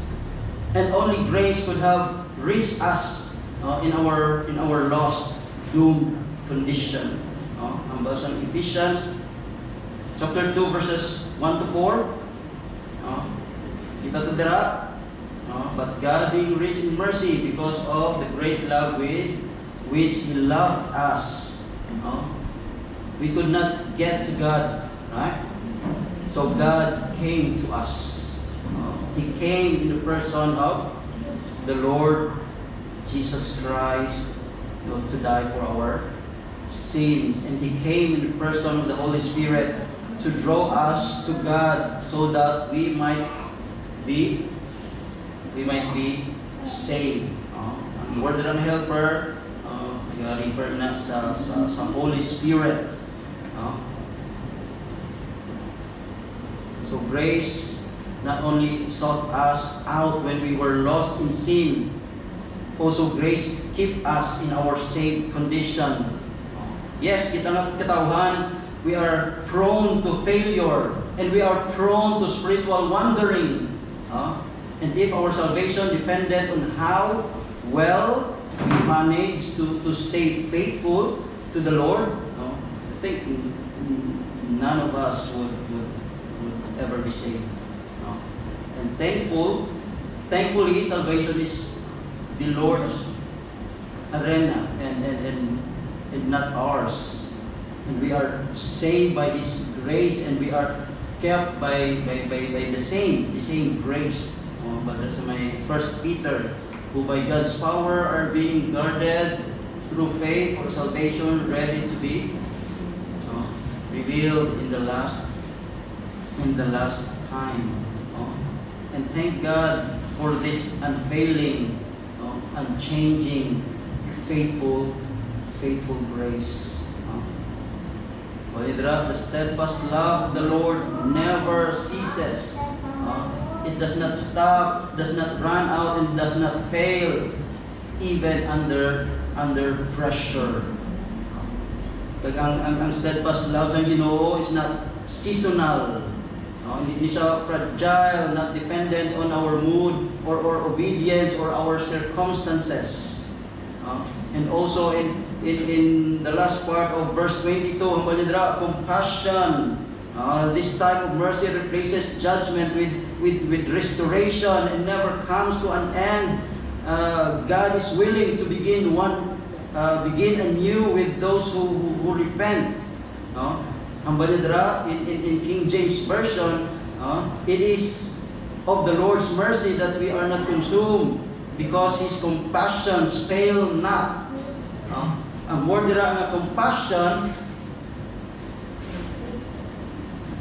and only grace could have reached us in our lost, doomed condition. Ang basang Ephesians chapter 2 verses 1 to 4. Kita to dira, but God being rich in mercy because of the great love with which He loved us. We could not get to God, right? So God came to us. He came in the person of the Lord Jesus Christ, to die for our sins. And He came in the person of the Holy Spirit to draw us to God so that we might be saved. Ang word ng helper, refer na sa Holy Spirit. So grace not only sought us out when we were lost in sin, also grace keep us in our saved condition. Yes, kita nga katawhan, we are prone to failure and we are prone to spiritual wandering. And if our salvation depended on how well we manage to stay faithful to the Lord, I think none of us would ever be saved. And thankfully, salvation is the Lord's arena and not ours. And we are saved by His grace, and we are kept by the same grace. But that's my 1 Peter, who by God's power are being guarded through faith for salvation, ready to be revealed in the last time. And thank God for this unfailing, unchanging, faithful grace. The steadfast love of the Lord never ceases. It does not stop, does not run out, and does not fail, even under pressure. Ang steadfast love sa Ginoo is not seasonal. Hindi siya fragile, not dependent on our mood or obedience or our circumstances. And also in the last part of verse 22, ang balidra, compassion. This type of mercy replaces judgment with restoration and never comes to an end. God is willing to begin anew with those who repent. Ang balidra in King James Version, it is of the Lord's mercy that we are not consumed, because His compassions fail not. Ang word dira nga compassion,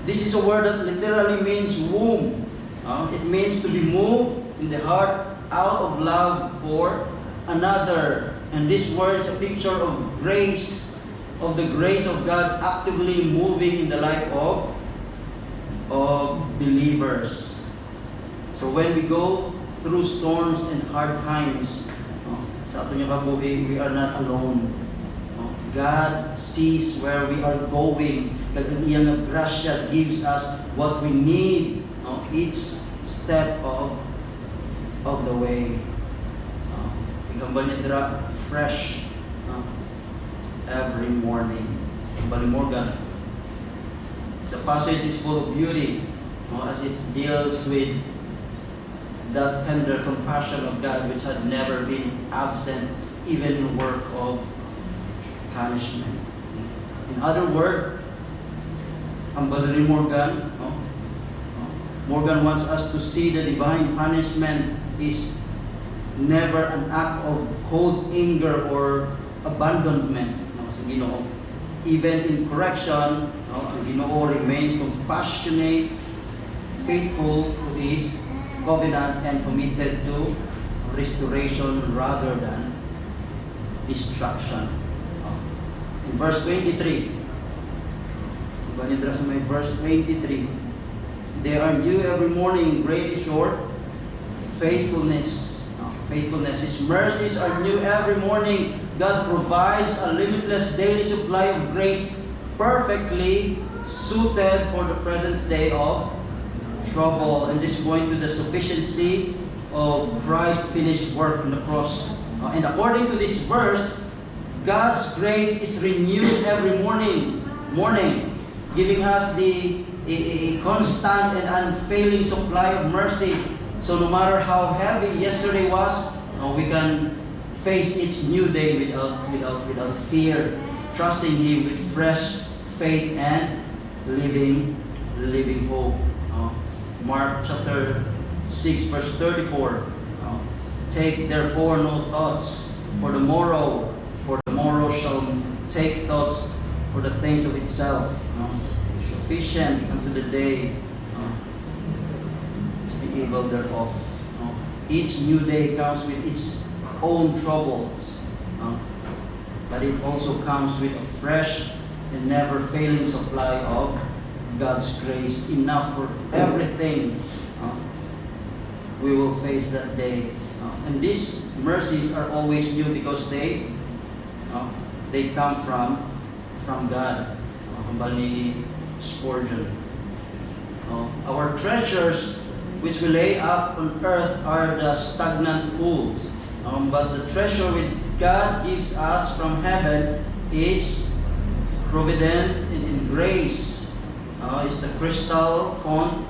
this is a word that literally means womb. It means to be moved in the heart out of love for another. And this word is a picture of grace, of the grace of God actively moving in the life of believers. So when we go through storms and hard times, sa ato niya kabuhi, we are not alone. God sees where we are going. Kag ang iyang grasya gives us what we need each step of the way. Ikambal niya dira fresh every morning. Morgan. The passage is full of beauty, as it deals with that tender compassion of God which had never been absent even in the work of punishment. In other words, ang Balari Morgan, Morgan wants us to see the divine punishment is never an act of cold anger or abandonment. Ginoo. Even in correction, ang Ginoo remains compassionate, faithful to His covenant, and committed to restoration rather than destruction. In verse 23, sa may verse 23, they are new every morning, great is your faithfulness. His mercies are new every morning. God provides a limitless daily supply of grace perfectly suited for the present day of trouble. And this point to the sufficiency of Christ's finished work on the cross. And according to this verse, God's grace is renewed every morning, giving us a constant and unfailing supply of mercy. So no matter how heavy yesterday was, we can face each new day without fear, trusting Him with fresh faith and living hope. Mark chapter 6 verse 34. Take therefore no thoughts for the morrow shall take thoughts for the things of itself. Sufficient unto the day is the evil thereof. Each new day comes with its own troubles, but it also comes with a fresh and never failing supply of God's grace, enough for everything we will face that day. And these mercies are always new because they come from God. Kambal ni Spurgeon. Our treasures which we lay up on earth are the stagnant pools. But the treasure which God gives us from heaven is providence and grace. It's the crystal font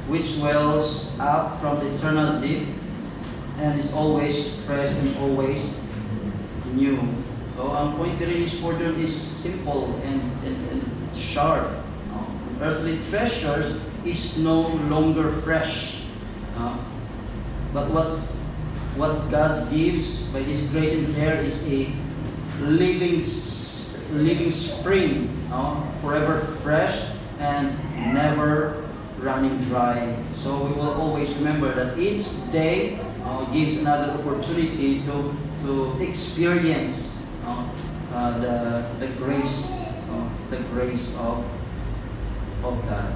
which wells up from the eternal deep and is always fresh and always new. So ang point rin ni Spurgeon is simple and sharp. Earthly treasures is no longer fresh. But what God gives by His grace and care is a living spring, forever fresh and never running dry. So we will always remember that each day gives another opportunity to experience the grace of God.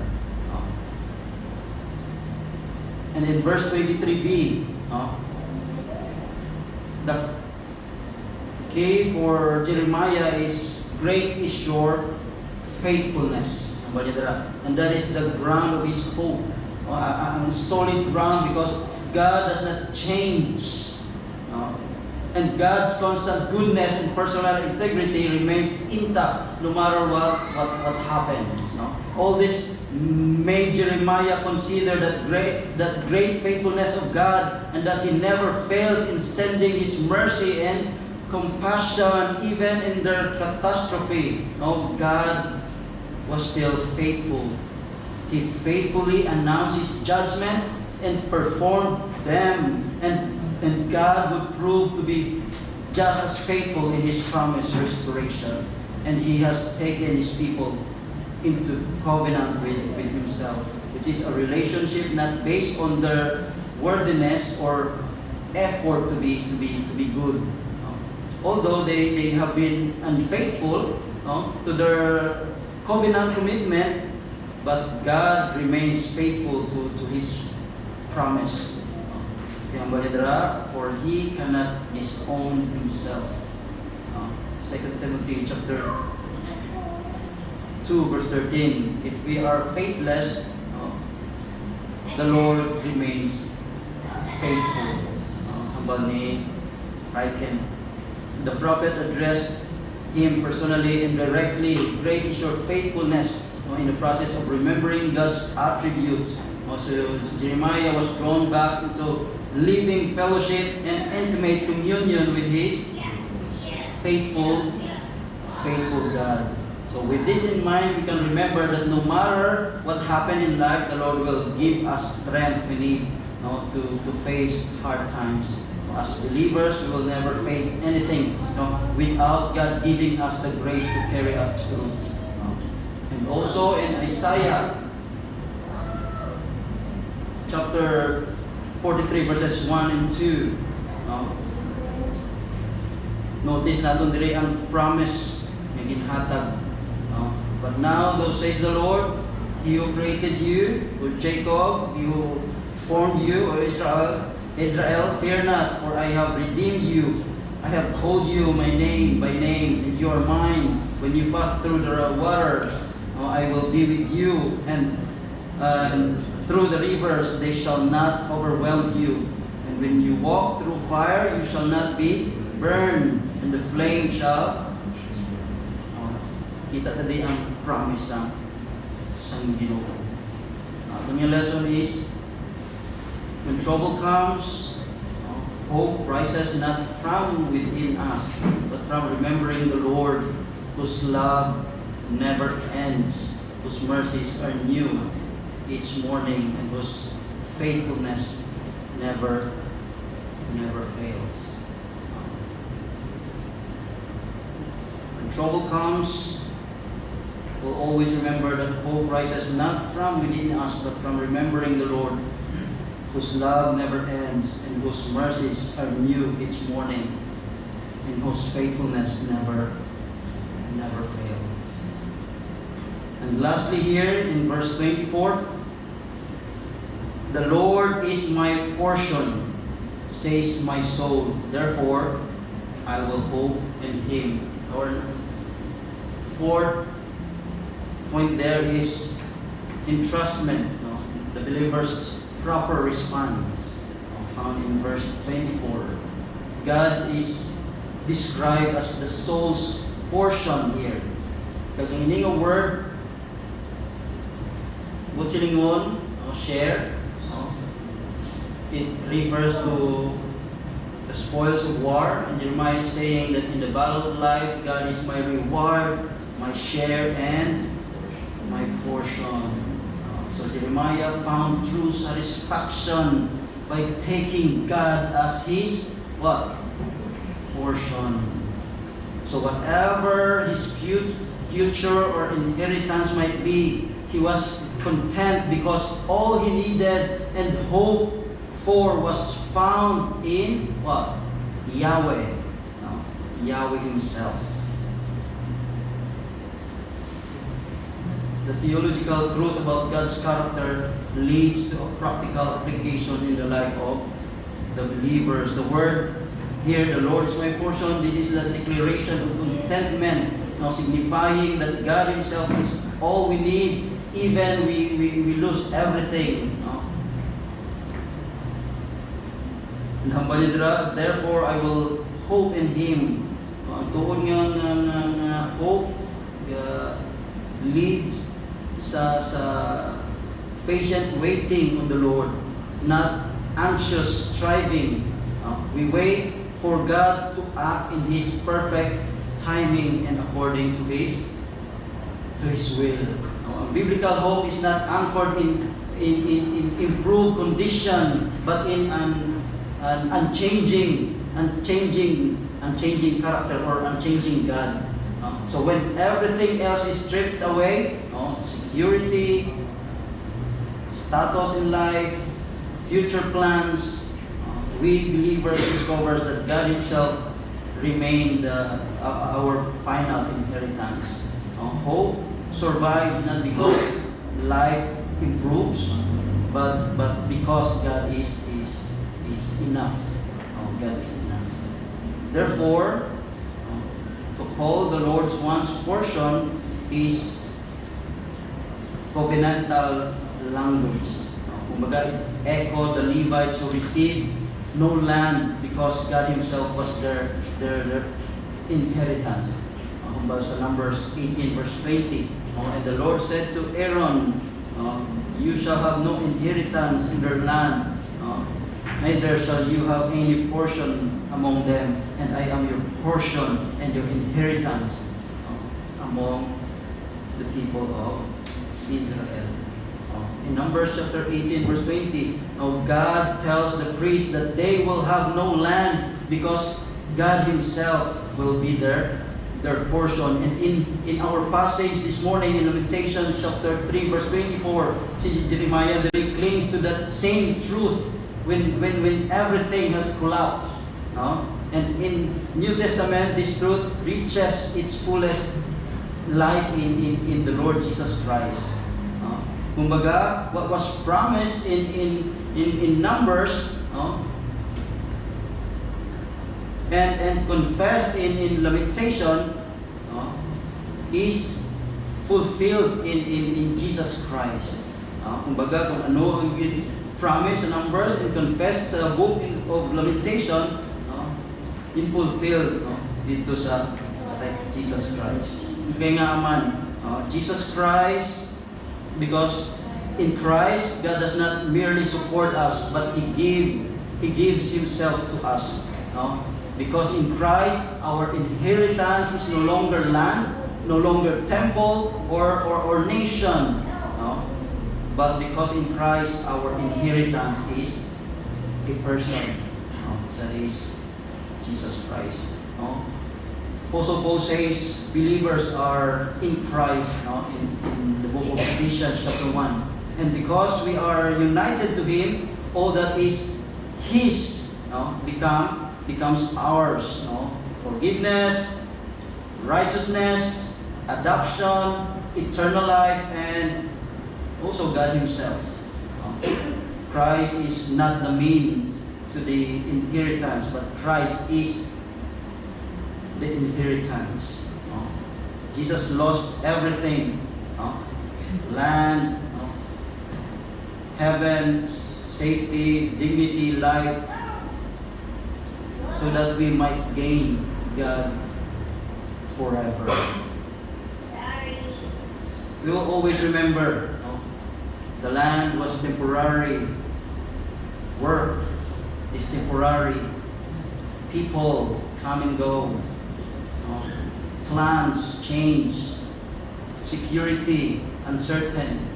And in verse 23b, the key for Jeremiah is great is your faithfulness. And that is the ground of his hope. A solid ground because God does not change. And God's constant goodness and personal integrity remains intact no matter what happens. All this made Jeremiah consider that great faithfulness of God and that He never fails in sending His mercy and compassion even in their catastrophe. God was still faithful. He faithfully announced His judgments and performed them. And God would prove to be just as faithful in His promised restoration. And He has taken His people into covenant with Himself, which is a relationship not based on their worthiness or effort to be good. Although they have been unfaithful to their covenant commitment, but God remains faithful to His promise. For He cannot disown Himself. 2 Timothy chapter 2 verse 13. If we are faithless, the Lord remains faithful. The prophet addressed him personally and directly. Great is your faithfulness in the process of remembering God's attributes. So Jeremiah was drawn back into living fellowship and intimate communion with his faithful God. So with this in mind, we can remember that no matter what happened in life, the Lord will give us strength we need to face hard times. As believers, we will never face anything without God giving us the grace to carry us through. And also in Isaiah chapter 43 verses 1 and 2. Notice natin dire ang promise na ginhatag. But now, thus says the Lord, He who created you, O Jacob, He who formed you, O Israel, fear not, for I have redeemed you. I have called you my name by name, and you are mine. When you pass through the waters, I will be with you, and through the rivers they shall not overwhelm you. And when you walk through fire, you shall not be burned, and the flame shall. Kita tadi ang promise ang Ginoo. The lesson is, when trouble comes, hope rises not from within us, but from remembering the Lord, whose love never ends, whose mercies are new each morning, and whose faithfulness never fails. When trouble comes, we'll always remember that hope rises not from within us, but from remembering the Lord, whose love never ends, and whose mercies are new each morning, and whose faithfulness never fails. And lastly here in verse 24, the Lord is my portion, says my soul, therefore I will hope in Him. Our fourth point there is entrustment, the believer's proper response, found in verse 24. God is described as the soul's portion here. Kaganing a word, butsilingon, share, it refers to the spoils of war. And Jeremiah is saying that in the battle of life, God is my reward, my share, and my portion. So Jeremiah found true satisfaction by taking God as his what? Portion. So whatever his future or inheritance might be, he was content because all he needed and hoped for was found in what? Yahweh. No, Yahweh himself. The theological truth about God's character leads to a practical application in the life of the believers. The word here, the Lord is my portion, this is the declaration of contentment, signifying that God himself is all we need, even we lose everything. Therefore I will hope in Him. Ang tuon nga hope leads sa patient waiting on the Lord, not anxious striving. We wait for God to act in His perfect timing and according to His will. Biblical hope is not anchored in improved condition, but in an unchanging character or unchanging God. So when everything else is stripped away, security, status in life, future plans, we believers discovers that God himself remained our final inheritance. Hope survives not because life improves, but because God is enough. God is enough. Therefore, to call the Lord's one's portion is covenantal language. Kumbaga, it echoed the Levites who received no land because God himself was their inheritance. Kumbaga sa Numbers 18 verse 20. And the Lord said to Aaron, you shall have no inheritance in their land, neither shall you have any portion among them, and I am your portion and your inheritance among the people of Israel. In Numbers chapter 18 verse 20, God tells the priests that they will have no land because God himself will be their portion. And in our passage this morning in Lamentations chapter 3 verse 24, si Jeremiah really clings to that same truth when everything has collapsed. And in New Testament, this truth reaches its fullest light in the Lord Jesus Christ. Kumbaga, what was promised in Numbers, and confessed in lamentation, no, is fulfilled in Jesus Christ. Kumbaga, kung ano ang promise sa Numbers and confessed sa book of Lamentation, in fulfilled dito sa kay Jesus Christ. Kaya nga man, Jesus Christ, because in Christ, God does not merely support us, but He gives Himself to us. Because in Christ, our inheritance is no longer land, no longer temple or nation. But because in Christ, our inheritance is a person. That is Jesus Christ. Apostle Paul says believers are in Christ, in the book of Ephesians chapter 1. And because we are united to Him, all that is His becomes ours. Forgiveness, righteousness, adoption, eternal life, and also God Himself. Christ is not the mean to the inheritance, but Christ is the inheritance. Jesus lost everything. Land, heaven, safety, dignity, life, so that we might gain God forever. We will always remember, the land was temporary, work is temporary, people come and go, plans change, security uncertain,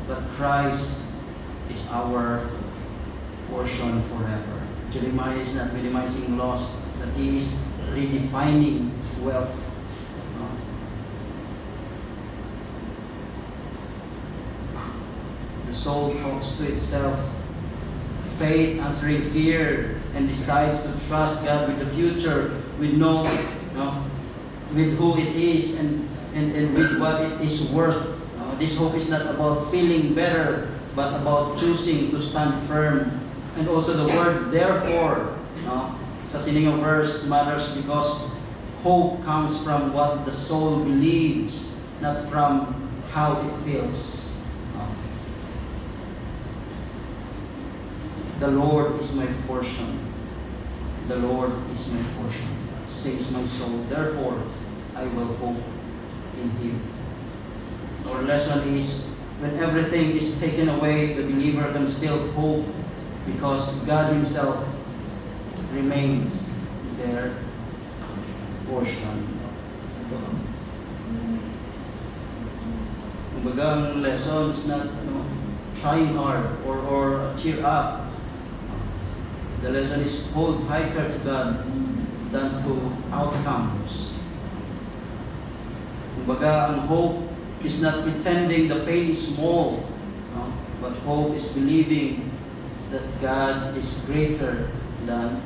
but Christ is our portion forever. Jeremiah is not minimizing loss, that he is redefining wealth. The soul talks to itself. Faith answering fear and decides to trust God with the future, with with who it is and with what it is worth. This hope is not about feeling better, but about choosing to stand firm. And also the word therefore, sa siningang verse matters because hope comes from what the soul believes, not from how it feels. The Lord is my portion. The Lord is my portion, says my soul. Therefore, I will hope in Him. Our lesson is, when everything is taken away, the believer can still hope because God Himself remains their portion. Kumbaga, ang lesson is not trying hard or cheer up. The lesson is hold tighter to God than to outcomes. Kumbaga, ang hope is not pretending the pain is small, but hope is believing that God is greater than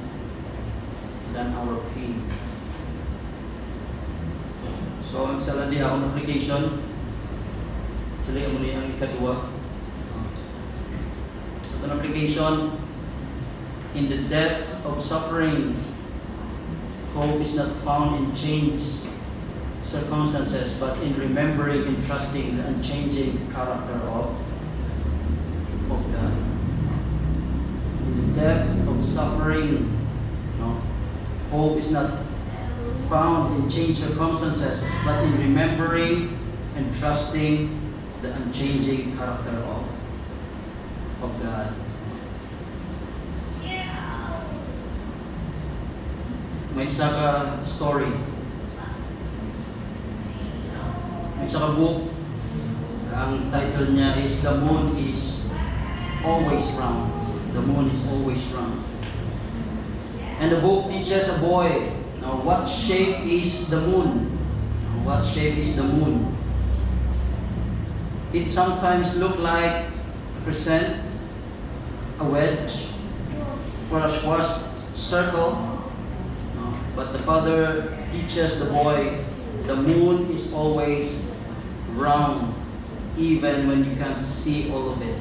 our pain. So, ang isa lang din akong application. Actually, ang muna yung ikadua. Ito ang application. In the depths of suffering, hope is not found in changed circumstances, but in remembering and trusting the unchanging character of God. In the depths of suffering, hope is not found in changed circumstances, but in remembering and trusting the unchanging character of God. May isa ka story. May isa ka book. Ang title niya is The Moon is Always Round. The Moon is Always Round. And the book teaches a boy, what shape is the moon? What shape is the moon? It sometimes look like a crescent, a wedge, or a squash circle. But the father teaches the boy, the moon is always round, even when you can't see all of it.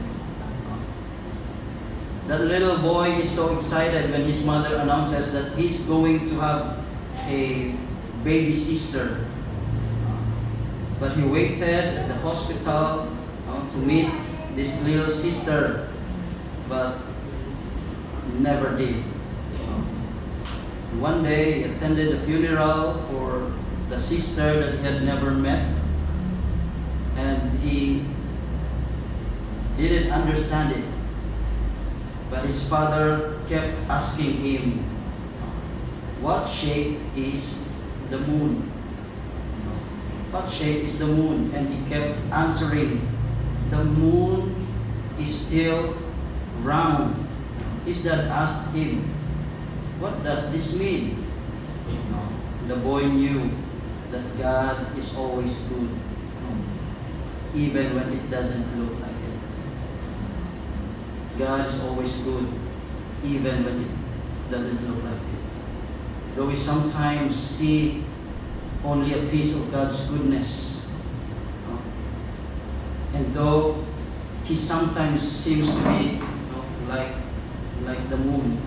That little boy is so excited when his mother announces that he's going to have a baby sister. But he waited at the hospital to meet this little sister, but never did. One day he attended a funeral for the sister that he had never met, and he didn't understand it. But his father kept asking him, what shape is the moon? What shape is the moon? And he kept answering, the moon is still round. His dad asked him, what does this mean? The boy knew that God is always good, even when it doesn't look like it. God is always good, even when it doesn't look like it. Though we sometimes see only a piece of God's goodness, and though He sometimes seems to be like the moon,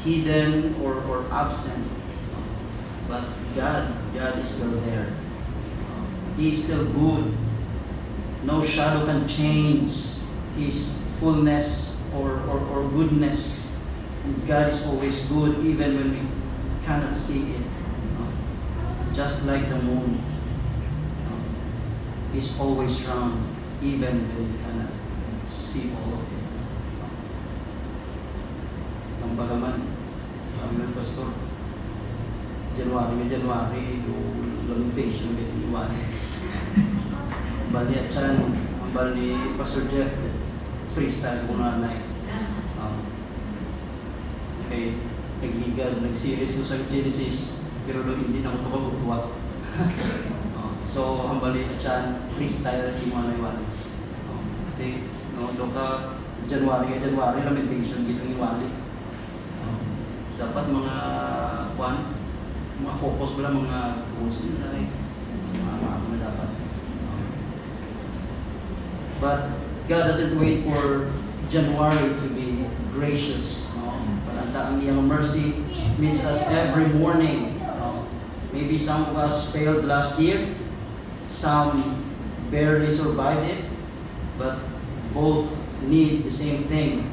hidden or absent, but God is still there. He is still good. No shadow can change His fullness or goodness. And God is always good even when we cannot see it. Just like the moon is always round even when we cannot see all of it. Ang bagaman, kami ng pastor, January, yung lamentation with January. Bali at siya, ang bali ni Pastor Jeff, freestyle ko na night. Okay, nag-series ko sa Genesis, pero hindi na ako tukag-tuwag. So, ang bali at siya, freestyle yung mga naiwali. Okay, doon ka, January, lamentation, bilang iwali. Dapat mga focus mo lang mga tools nila, mga dapat. But God doesn't wait for January to be gracious. Ang iyang mercy meets us every morning. Maybe some of us failed last year, some barely survived it, but both need the same thing.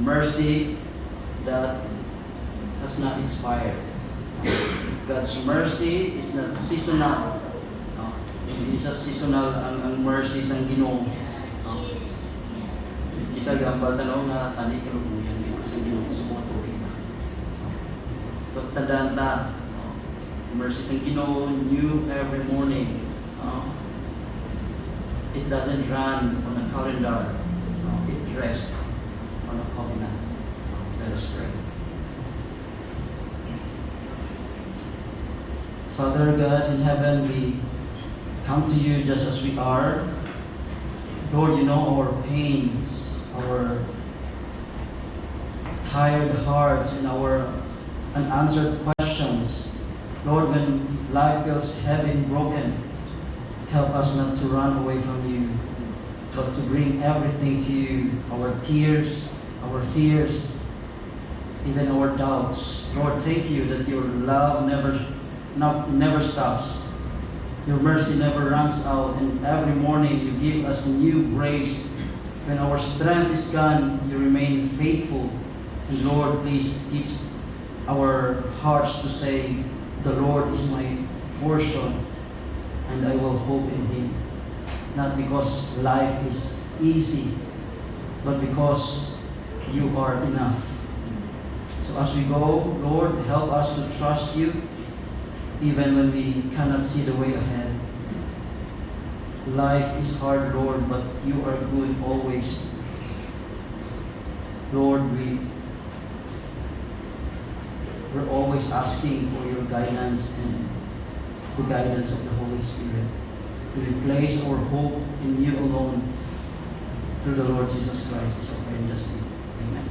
Mercy that has not expired. God's mercy is not seasonal. Hindi siya seasonal ang mercy sa Ginoo. Isa gambal tanaw nga tani kalubuyan ni sa Ginoo sa mga tuig. Tandaan ta, mercy sa Ginoo new every morning. It doesn't run on a calendar. It rests on a covenant. Let us pray. Father God in heaven, we come to you just as we are. Lord, you know our pains, our tired hearts, and our unanswered questions. Lord, when life feels heavy and broken, help us not to run away from you, but to bring everything to you, our tears, our fears, even our doubts. Lord, thank you that your love never stops. Your mercy never runs out, and every morning you give us new grace. When our strength is gone, you remain faithful. And Lord, please teach our hearts to say, the Lord is my portion, and I will hope in Him. Not because life is easy, but because you are enough. So as we go, Lord, help us to trust you, even when we cannot see the way ahead. Life is hard, Lord, but you are good always. Lord, we're always asking for your guidance and the guidance of the Holy Spirit. We place our hope in you alone through the Lord Jesus Christ. So I just Amen.